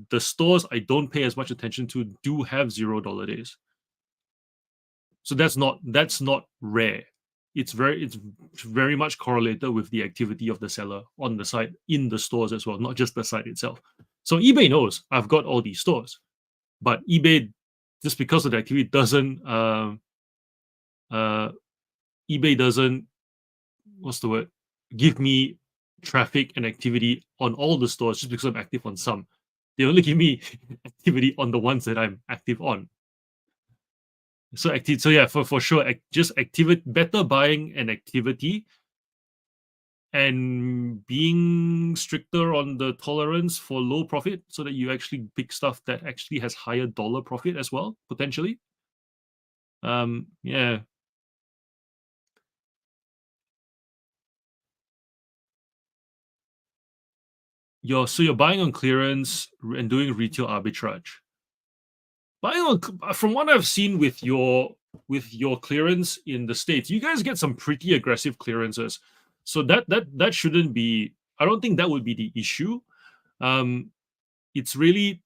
the stores I don't pay as much attention to do have $0 days. So that's not rare. It's very much correlated with the activity of the seller on the site, in the stores as well, not just the site itself. So eBay knows I've got all these stores, but eBay, just because of the activity, doesn't uh eBay doesn't, what's the word, give me traffic and activity on all the stores just because I'm active on some. They only give me activity on the ones that I'm active on. So yeah, for sure, just activity, better buying and activity, and being stricter on the tolerance for low profit, so that you actually pick stuff that actually has higher dollar profit as well, potentially. Yeah. You're buying on clearance and doing retail arbitrage. Buying on, from what I've seen with your clearance in the States, you guys get some pretty aggressive clearances. So that shouldn't be, I don't think that would be the issue. It's really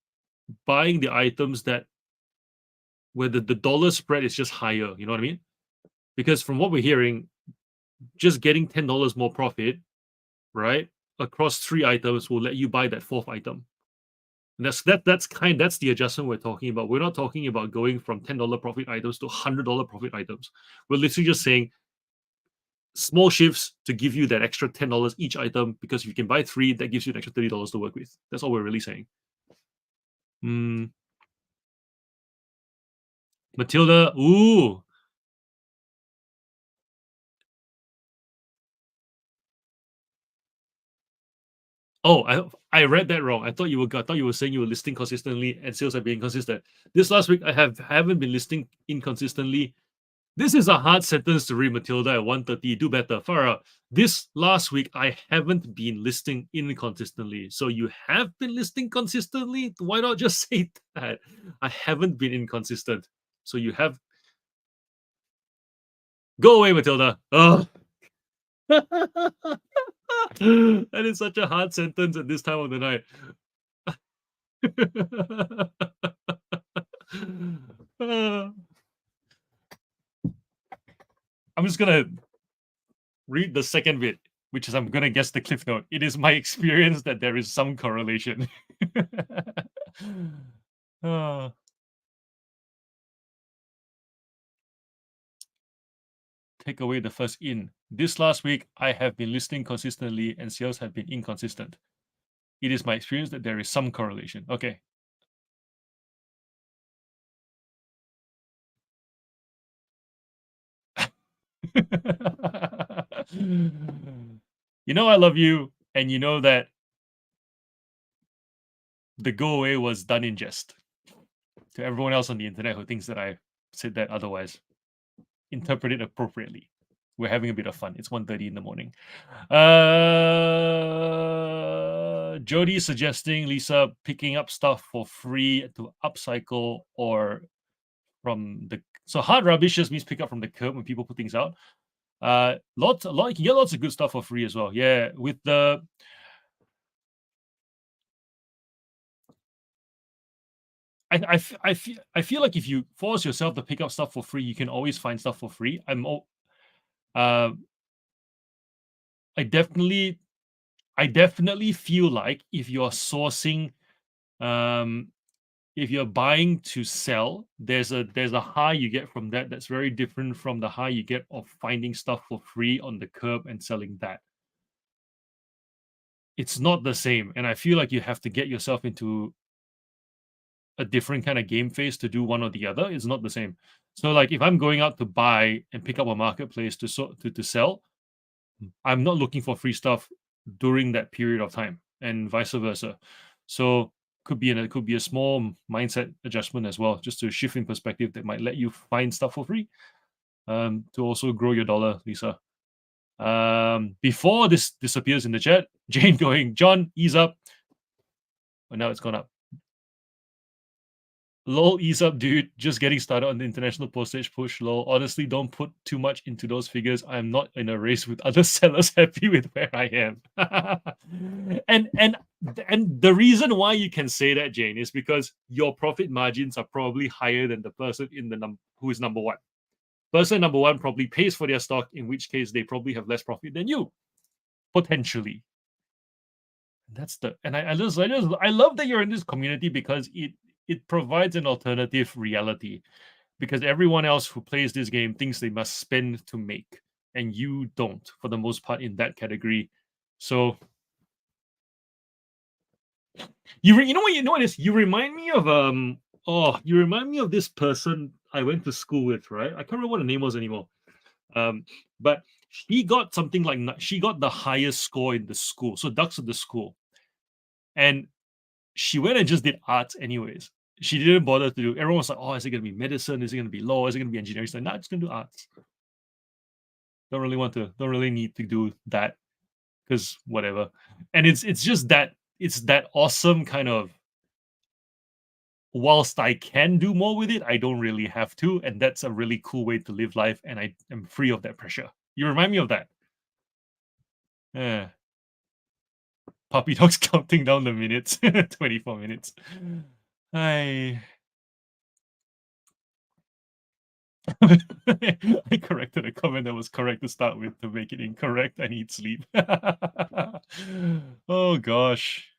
buying the items that where the dollar spread is just higher. You know what I mean? Because from what we're hearing, just getting $10 more profit, right, across 3 items will let you buy that fourth item. And that's the adjustment we're talking about. We're not talking about going from $10 profit items to $100 profit items. We're literally just saying small shifts to give you that extra $10 each item, because if you can buy 3, that gives you an extra $30 to work with. That's all we're really saying. Matilda, ooh. Oh, I read that wrong. I thought you were saying you were listing consistently and sales have been inconsistent. This last week haven't been listing inconsistently. This is a hard sentence to read, Matilda, at 1:30. Do better. Far out. This last week, I haven't been listing inconsistently. So you have been listing consistently? Why not just say that? I haven't been inconsistent. So you have. Go away, Matilda. Oh. That is such a hard sentence at this time of the night. I'm just gonna read the second bit, which is, I'm gonna guess the cliff note. It is my experience that there is some correlation. Take away the first in. This last week, I have been listing consistently and sales have been inconsistent. It is my experience that there is some correlation. Okay. You know I love you, and you know that the go away was done in jest. To everyone else on the internet who thinks that I said that otherwise, interpret it appropriately. We're having a bit of fun. It's 1:30 in the morning. Jody suggesting Lisa picking up stuff for free to upcycle, or from the, so hard rubbish just means pick up from the curb when people put things out. Lots, a lot, you can get lots of good stuff for free as well. Yeah, with the I feel like if you force yourself to pick up stuff for free, you can always find stuff for free. Uh, I definitely I definitely feel like if you're sourcing, um, if you're buying to sell, there's a high you get from that that's very different from the high you get of finding stuff for free on the curb and selling that. It's not the same, and I feel like you have to get yourself into a different kind of game phase to do one or the other. It's not the same. So, like, if I'm going out to buy and pick up a marketplace to sell, I'm not looking for free stuff during that period of time, and vice versa. So could be a small mindset adjustment as well, just to shift in perspective that might let you find stuff for free. To also grow your dollar, Lisa. Before this disappears in the chat, Jane going, John, ease up. Oh, now it's gone up. Lol, ease up, dude. Just getting started on the international postage push. Lol. Honestly, don't put too much into those figures. I'm not in a race with other sellers happy with where I am. and the reason why you can say that, Jane, is because your profit margins are probably higher than the person in the who is number one. Person number one probably pays for their stock, in which case they probably have less profit than you, potentially. That's the and I love that you're in this community because it provides an alternative reality, because everyone else who plays this game thinks they must spend to make, and you don't for the most part in that category. So you know what is, you remind me of you remind me of this person I went to school with, right? I can't remember what the name was anymore. But she got something like she got the highest score in the school, so ducks of the school, and she went and just did arts anyways. She didn't bother to do. Everyone was like, "Oh, is it gonna be medicine? Is it gonna be law? Is it gonna be engineering?" She's like, "Nah, just gonna do arts. Don't really need to do that because whatever." And it's just that it's that awesome kind of. Whilst I can do more with it, I don't really have to, and that's a really cool way to live life. And I am free of that pressure. You remind me of that. Yeah. Puppy dog's counting down the minutes. 24 minutes. I I corrected a comment that was correct to start with to make it incorrect. I need sleep. Oh gosh.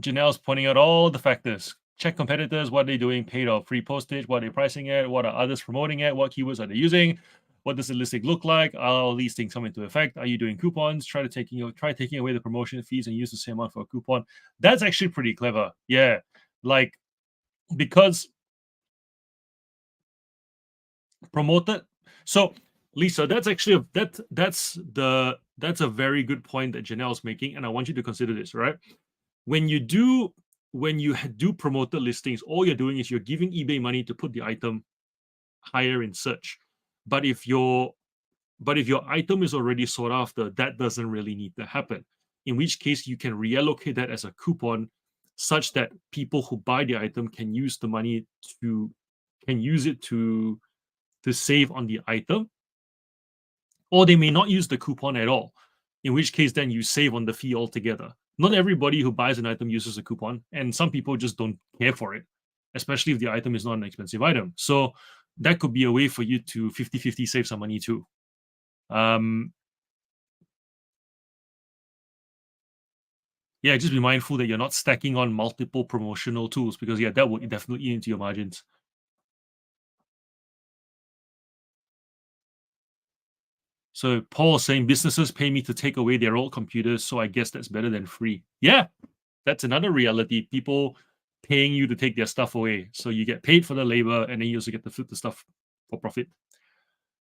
Janelle's pointing out all the factors. Check competitors, what they're doing, paid or free postage, what they're pricing at, what are others promoting at, what keywords are they using, what does the listing look like, are all these things come into effect, are you doing coupons, try taking away the promotion fees and use the same amount for a coupon. That's actually pretty clever. Yeah, like, because promoted. So Lisa, that's actually that's a very good point that Janelle's making, and I want you to consider this, right? When you do promoted listings, all you're doing is you're giving eBay money to put the item higher in search. But if your item is already sought after, that doesn't really need to happen. In which case, you can reallocate that as a coupon, such that people who buy the item can use the money to can use it to save on the item, or they may not use the coupon at all, in which case then you save on the fee altogether. Not everybody who buys an item uses a coupon, and some people just don't care for it, especially if the item is not an expensive item. So that could be a way for you to 50-50 save some money too. Yeah, just be mindful that you're not stacking on multiple promotional tools, because yeah, that would definitely eat into your margins. So Paul saying businesses pay me to take away their old computers, so I guess that's better than free. Yeah, that's another reality. People paying you to take their stuff away, so you get paid for the labor, and then you also get to flip the stuff for profit.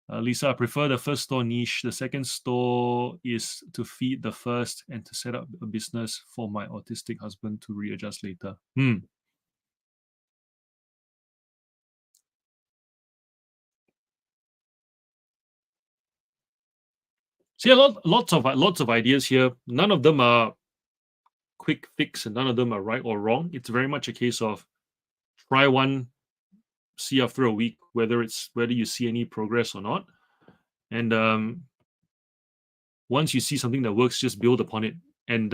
Lisa, I prefer the first store niche. The second store is to feed the first and to set up a business for my autistic husband to readjust later. See, lots of ideas here. None of them are quick fix, and none of them are right or wrong. It's very much a case of try one, see after a week whether you see any progress or not. And once you see something that works, just build upon it. And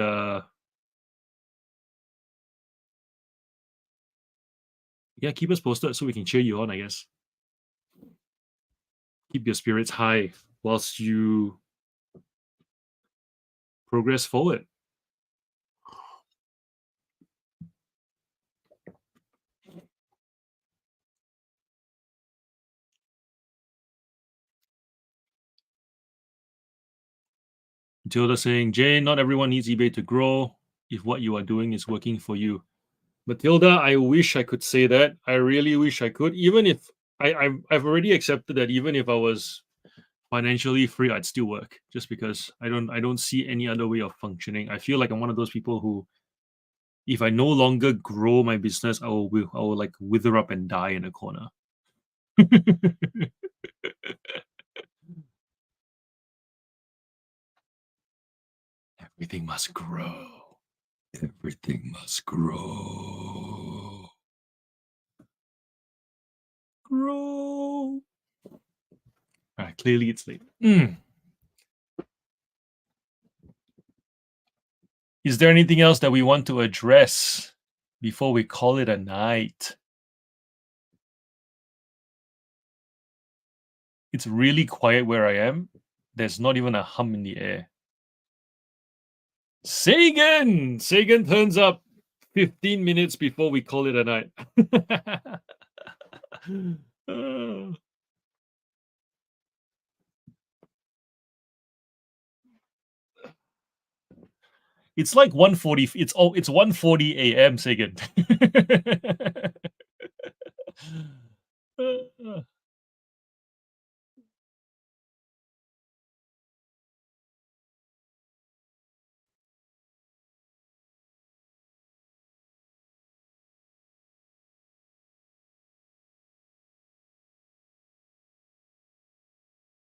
yeah, keep us posted so we can cheer you on, I guess. Keep your spirits high whilst you progress forward. Tilda saying, Jay, not everyone needs eBay to grow if what you are doing is working for you. Matilda, I wish I could say that. I really wish I could. Even if I've already accepted that even if I was financially free, I'd still work just because I don't see any other way of functioning. I feel like I'm one of those people who, if I no longer grow my business, I will like wither up and die in a corner. Everything must grow. Everything must grow. Grow. Clearly it's late. Is there anything else that we want to address before we call it a night? It's really quiet where I am. There's not even a hum in the air. Sagan! Sagan turns up 15 minutes before we call it a night. It's like 1:40. It's 1:40 a.m. Sagan.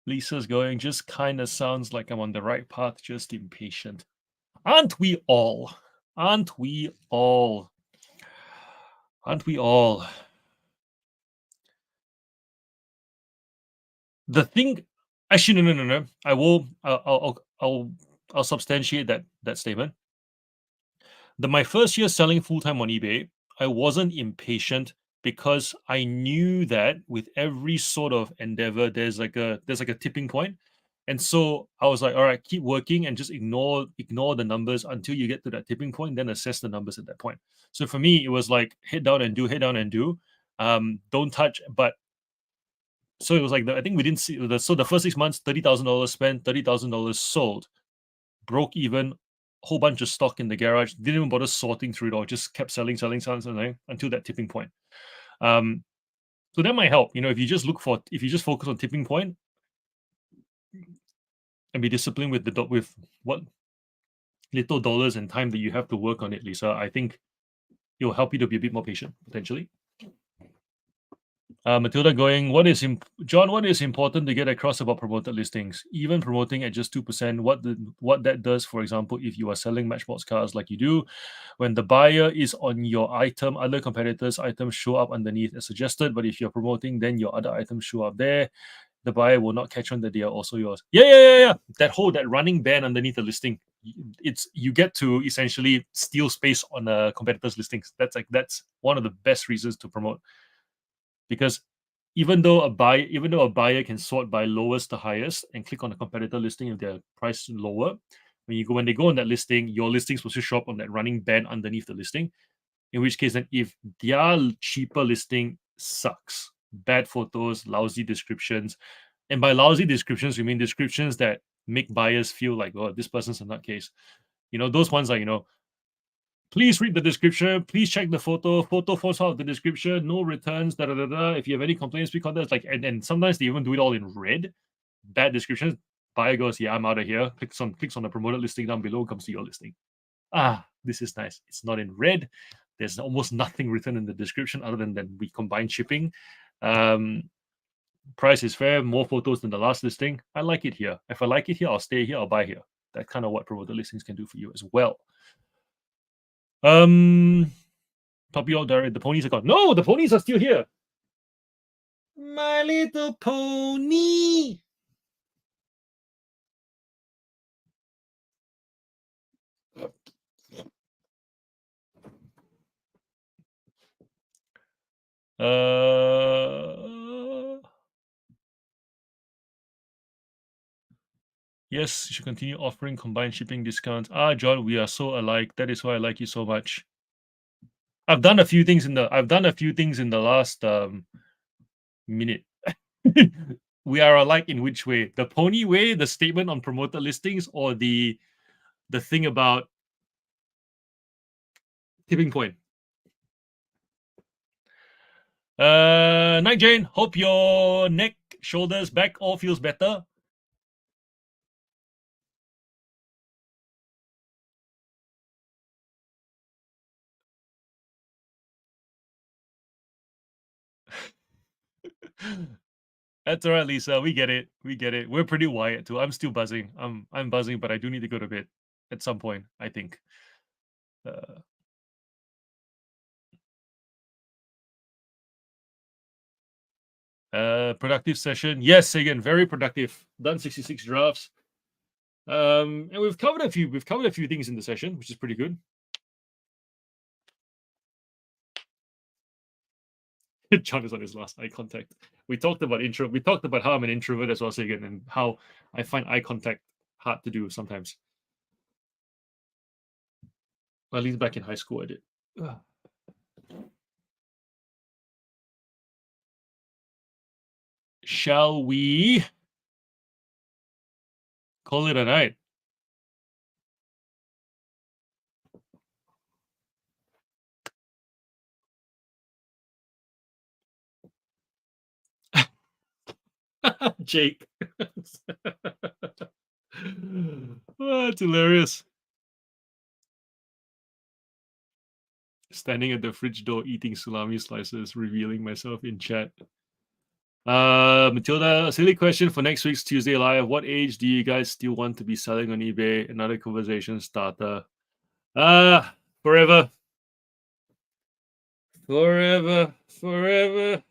Lisa's going, just kind of sounds like I'm on the right path, just impatient. Aren't we all? Aren't we all? Aren't we all? The thing, actually, no. I will. I'll substantiate that statement. My first year selling full time on eBay, I wasn't impatient because I knew that with every sort of endeavor, there's like a tipping point. And so I was like, all right, keep working and just ignore the numbers until you get to that tipping point, then assess the numbers at that point. So for me, it was like head down and do, head down and do. Don't touch. But so it was like I think we didn't see the first 6 months, $30,000 spent, $30,000 sold, broke even, whole bunch of stock in the garage, didn't even bother sorting through it all, just kept selling until that tipping point. So that might help. If you just focus on tipping point and be disciplined with what little dollars and time that you have to work on it, Lisa, I think it'll help you to be a bit more patient potentially. Matilda going, John, what is important to get across about promoted listings? Even promoting at just 2%, what that does, for example, if you are selling Matchbox cars like you do, when the buyer is on your item, other competitors' items show up underneath as suggested, but if you're promoting, then your other items show up there. The buyer will not catch on that they are also yours. Yeah. That running ban underneath the listing, you get to essentially steal space on a competitor's listings. That's one of the best reasons to promote, because even though a buyer can sort by lowest to highest and click on a competitor listing if they're priced lower, when they go on that listing, your listing is supposed to show up on that running band underneath the listing. In which case, then if their cheaper listing sucks, bad photos, lousy descriptions, and by lousy descriptions we mean descriptions that make buyers feel like, oh, this person's a nutcase. Those ones are, please read the description. Please check the photo. Photo falls out of the description. No returns. Da da da da. If you have any complaints, speak on that. And sometimes they even do it all in red. Bad descriptions. Buyer goes, yeah, I'm out of here. Clicks on the promoted listing down below. Comes to your listing. This is nice. It's not in red. There's almost nothing written in the description other than that we combine shipping. Price is fair. More photos than the last listing. I like it here. If I like it here, I'll stay here. I'll buy here. That's kind of what promoted listings can do for you as well. Puppy out there. The ponies are gone. No, the ponies are still here. My Little Pony. Yes, you should continue offering combined shipping discounts. Ah, John, we are so alike. That is why I like you so much. I've done a few things in the last minute. We are alike in which way? The pony way, the statement on promoted listings, or the thing about tipping point. Night Jane, hope your neck, shoulders, back all feels better. That's all right, Lisa. We get it. We get it. We're pretty wired too. I'm still buzzing. I'm buzzing, but I do need to go to bed at some point, I think. Productive session. Yes, again, very productive. Done 66 drafts. And we've covered a few things in the session, which is pretty good. John is on his last eye contact. We talked about how I'm an introvert as well, Sagan, and how I find eye contact hard to do sometimes. Well, at least back in high school, I did. Ugh. Shall we call it a night? Jake. Oh, that's hilarious. Standing at the fridge door eating salami slices, revealing myself in chat. Matilda, silly question for next week's Tuesday Live. What age do you guys still want to be selling on eBay? Another conversation starter. Forever. Forever. Forever.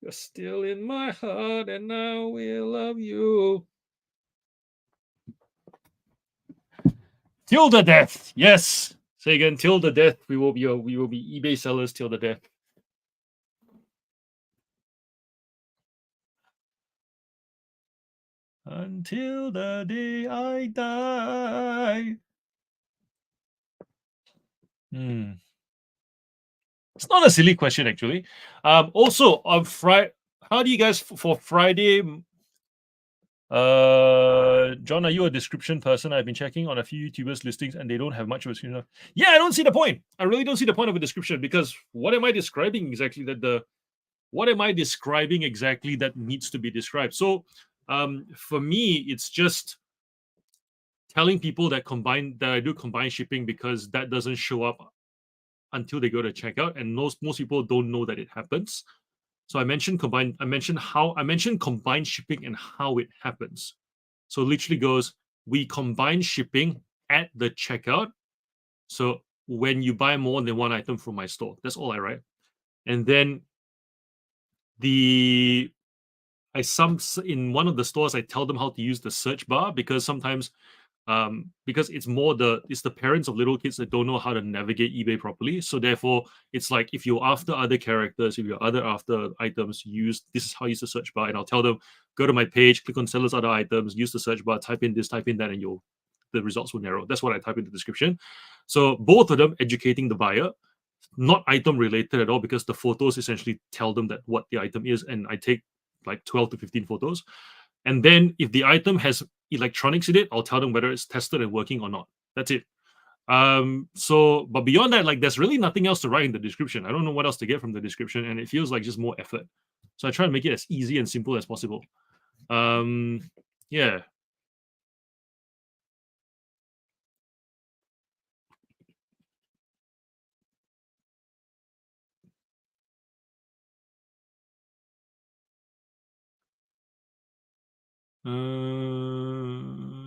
You're still in my heart, and I will love you. Till the death. Yes. Say again, till the death. We will be eBay sellers till the death. Until the day I die. It's not a silly question, actually. Also, on Friday, how do you guys for Friday? John, are you a description person? I've been checking on a few YouTubers' listings, and they don't have much of a description. Yeah, I don't see the point. I really don't see the point of a description, because what am I describing exactly that needs to be described? So, for me, it's just telling people that I do combined shipping, because that doesn't show up until they go to checkout, and most people don't know that it happens. So I mentioned combined shipping and how it happens. So literally goes, we combine shipping at the checkout. So when you buy more than one item from my store, that's all I write. And then in one of the stores, I tell them how to use the search bar, because sometimes because it's the parents of little kids that don't know how to navigate eBay properly. So therefore, it's like, if you're after other characters, if you're after items, this is how you use the search bar. And I'll tell them, go to my page, click on sellers other items, use the search bar, type in this, type in that, and the results will narrow. That's what I type in the description. So both of them educating the buyer, not item related at all, because the photos essentially tell them that what the item is, and I take like 12 to 15 photos. And then if the item has electronics in it, I'll tell them whether it's tested and working or not. That's it. But beyond that, like, there's really nothing else to write in the description. I don't know what else to get from the description, and it feels like just more effort. So I try to make it as easy and simple as possible. Yeah.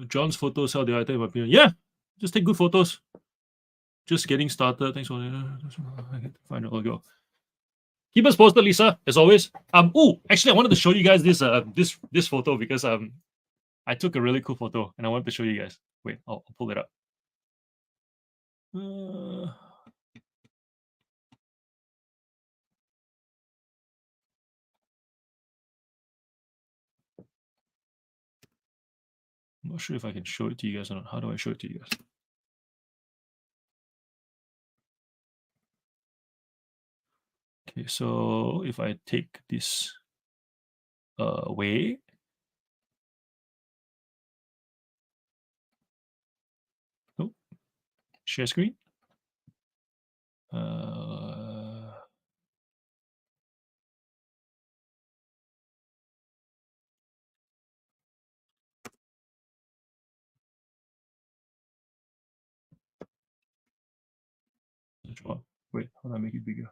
John's photos, how the item appear. Yeah, just take good photos. Just getting started. Thanks for find it. I'll go. Keep us posted, Lisa, as always. Actually, I wanted to show you guys this photo, because I took a really cool photo and I wanted to show you guys. Wait, I'll pull it up. I'm not sure if I can show it to you guys or not. How do I show it to you guys? Okay, so if I take this away, oh, share screen. Wait, how do I make it bigger?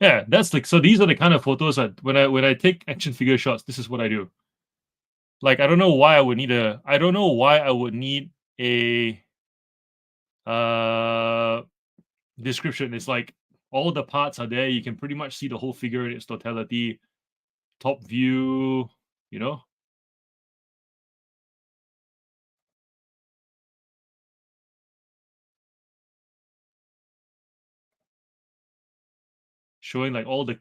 Yeah, that's like, so these are the kind of photos that when I take action figure shots, this is what I do. Like, I don't know why I would need a description. It's like all the parts are there. You can pretty much see the whole figure in its totality. Top view, you know. Showing like all the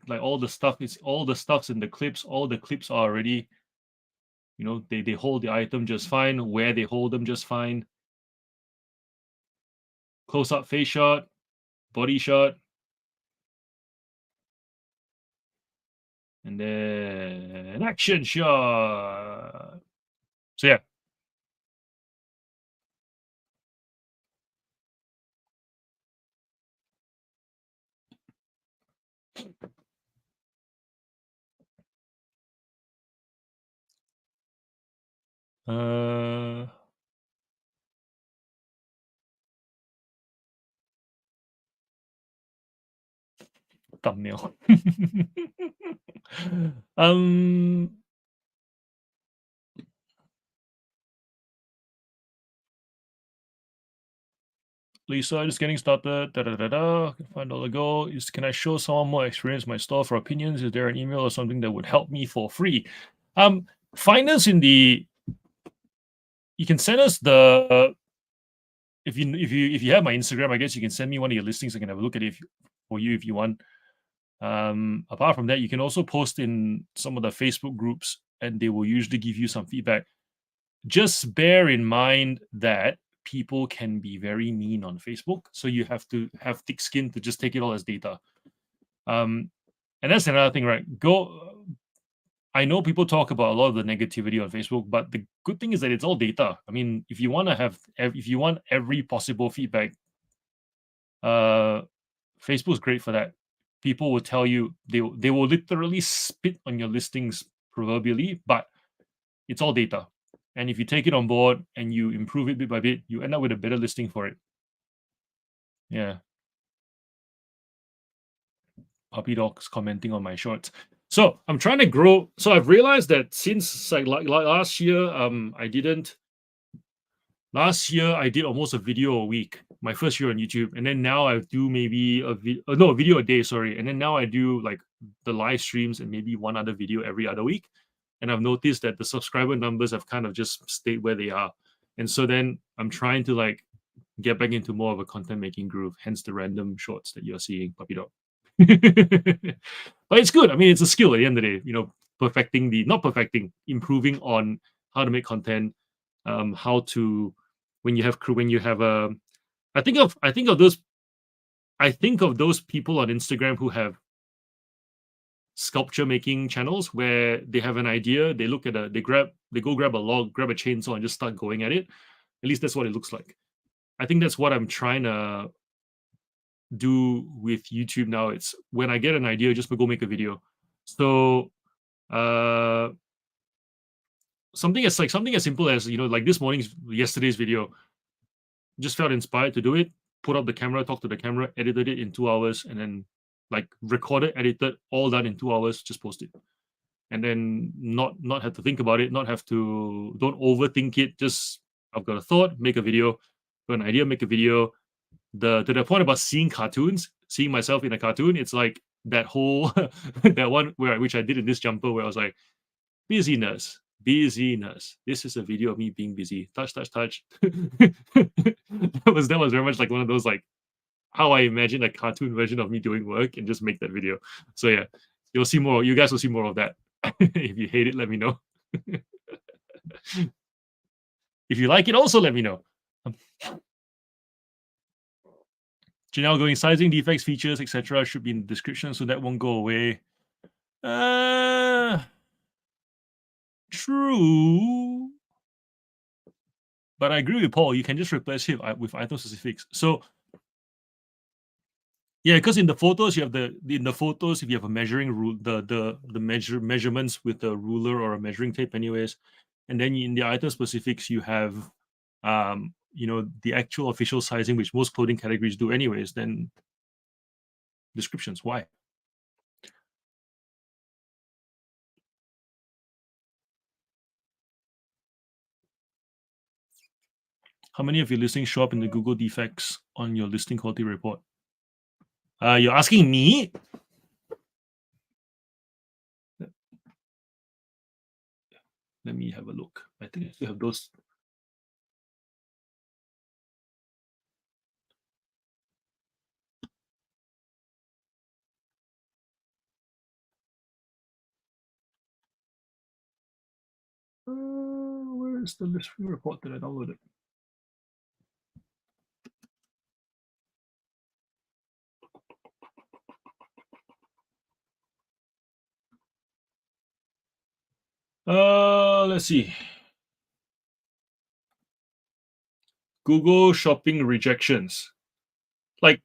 stuff. It's all the stuff's in the clips. All the clips are already, you know, they hold the item just fine. Where they hold them just fine. Close up face shot, body shot, and then action shot. So yeah. Thumbnail. Lisa, just getting started. Da, da, da, da. $5 goal. Can I show someone more experience in my store for opinions? Is there an email or something that would help me for free? Find us in the. You can send us the. If you have my Instagram, I guess you can send me one of your listings. I can have a look at it for you if you want. Apart from that, you can also post in some of the Facebook groups, and they will usually give you some feedback. Just bear in mind that people can be very mean on Facebook, so you have to have thick skin to just take it all as data. And that's another thing, right? I know people talk about a lot of the negativity on Facebook, but the good thing is that it's all data. I mean, if you want every possible feedback, Facebook's great for that. People will tell you they will literally spit on your listings proverbially, but it's all data. And if you take it on board and you improve it bit by bit, you end up with a better listing for it. Yeah. Puppy dogs commenting on my shorts. So I'm trying to grow. So I've realized that since like last year, last year I did almost a video a week, my first year on YouTube, and then now I do maybe a video a day, sorry, and then now I do like the live streams and maybe one other video every other week. And I've noticed that the subscriber numbers have kind of just stayed where they are, and so then I'm trying to like get back into more of a content making groove. Hence the random shorts that you're seeing, puppy dog. But it's good. I mean, it's a skill at the end of the day. You know, improving on how to make content, how to when you have a. I think of those people on Instagram who have sculpture making channels where they have an idea, they look at they go grab a log, grab a chainsaw, and just start going at it. At least that's what it looks like. I think that's what I'm trying to do with YouTube now. It's when I get an idea, just go make a video. So something as simple as, you know, like yesterday's video, just felt inspired to do it, put up the camera, talk to the camera, edited it in 2 hours, and then like recorded, edited, all done in 2 hours, just post it. And then not have to think about it, don't overthink it. Just, I've got a thought, make a video. Got an idea, make a video. To the point about seeing myself in a cartoon, it's like that whole that one which I did in this jumper, where I was like, busyness. This is a video of me being busy. Touch. that was very much like one of those, like, how I imagine a cartoon version of me doing work and just make that video. So yeah, you'll see more. You guys will see more of that. If you hate it, let me know. If you like it, also let me know. Janelle going sizing, defects, features, etc. should be in the description, so that won't go away. True. But I agree with Paul. You can just replace it with item specifics. So yeah, because in the photos you have if you have a measuring rule, the measurements with a ruler or a measuring tape, anyways, and then in the item specifics you have the actual official sizing, which most clothing categories do, anyways. Then descriptions. Why? How many of your listings show up in the Google defects on your listing quality report? You're asking me? Let me have a look. I think I still have those. Where is the listing report that I downloaded? Let's see. Google shopping rejections. Like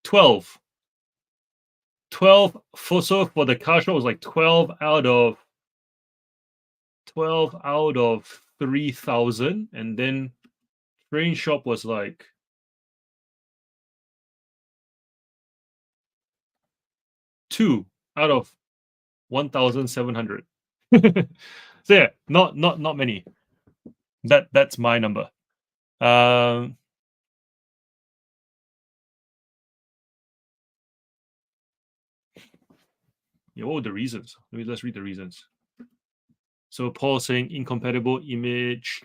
12. 12 so for the car shop was like 12 out of 3,000, and then train shop was like 2 out of 1,700. So yeah, not many. That's my number. Yeah, what were the reasons? Let's read the reasons. So Paul saying incompatible image.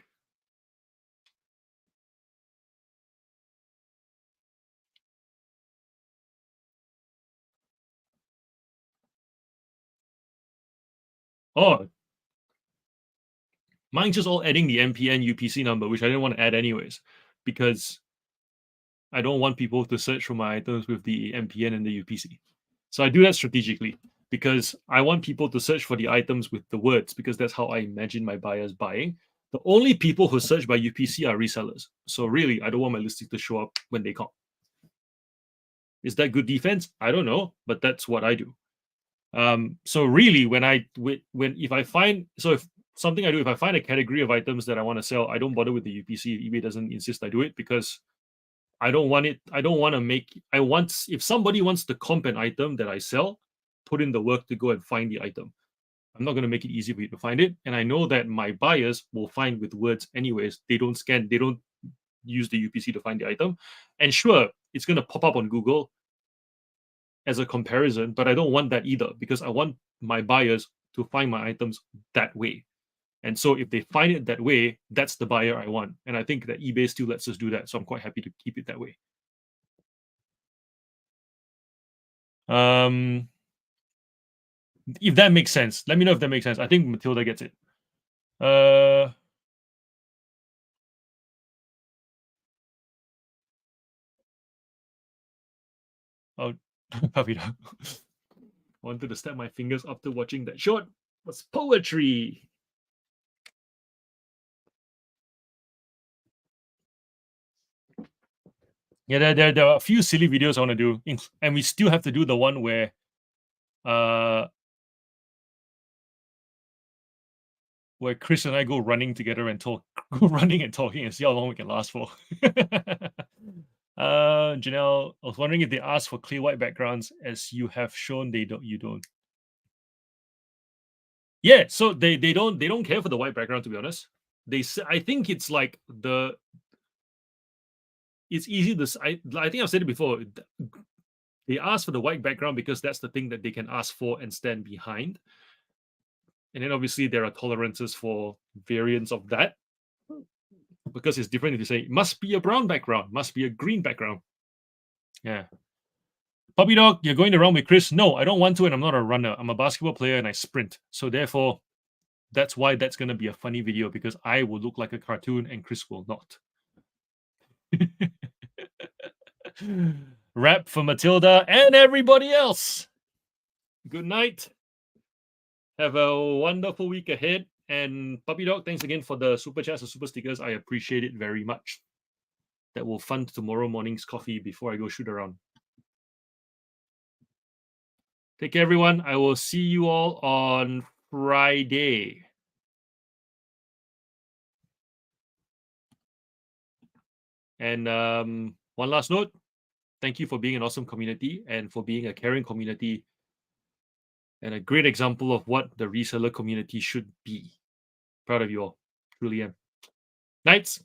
Oh, mine's just all adding the MPN UPC number, which I didn't want to add anyways, because I don't want people to search for my items with the MPN and the UPC. So I do that strategically because I want people to search for the items with the words, because that's how I imagine my buyers buying. The only people who search by UPC are resellers. So really, I don't want my listing to show up when they can't. Is that good defense? I don't know, but that's what I do. So really, if I find a category of items that I want to sell, I don't bother with the UPC. If eBay doesn't insist I do it, because I don't want it. I don't want to make. If somebody wants to comp an item that I sell, put in the work to go and find the item. I'm not going to make it easy for you to find it, and I know that my buyers will find with words anyways. They don't scan. They don't use the UPC to find the item, and sure, it's going to pop up on Google as a comparison, but I don't want that either, because I want my buyers to find my items that way. And so if they find it that way, that's the buyer I want. And I think that eBay still lets us do that. So I'm quite happy to keep it that way. If that makes sense, let me know if that makes sense. I think Matilda gets it. Oh, Pavita. Wanted to snap my fingers after watching that short. Was poetry. Yeah, there are a few silly videos I want to do, and we still have to do the one where Chris and I go running together and talk, go running and talking, and see how long we can last for. Janelle, I was wondering if they ask for clear white backgrounds, as you have shown you don't. Yeah, so they don't care for the white background, to be honest. I think it's like it's easy to I think I've said it before. They ask for the white background because that's the thing that they can ask for and stand behind. And then obviously there are tolerances for variants of that, because it's different if you say it must be a brown background, must be a green background. Yeah. Puppy dog, you're going around with Chris. No, I don't want to, and I'm not a runner. I'm a basketball player and I sprint. So therefore, that's why that's going to be a funny video, because I will look like a cartoon and Chris will not. Rap for Matilda and everybody else. Good night. Have a wonderful week ahead. And Puppy Dog, thanks again for the super chats and super stickers. I appreciate it very much. That will fund tomorrow morning's coffee before I go shoot around. Take care, everyone. I will see you all on Friday. And one last note, thank you for being an awesome community and for being a caring community and a great example of what the reseller community should be. Proud of you all. Truly am. Nights.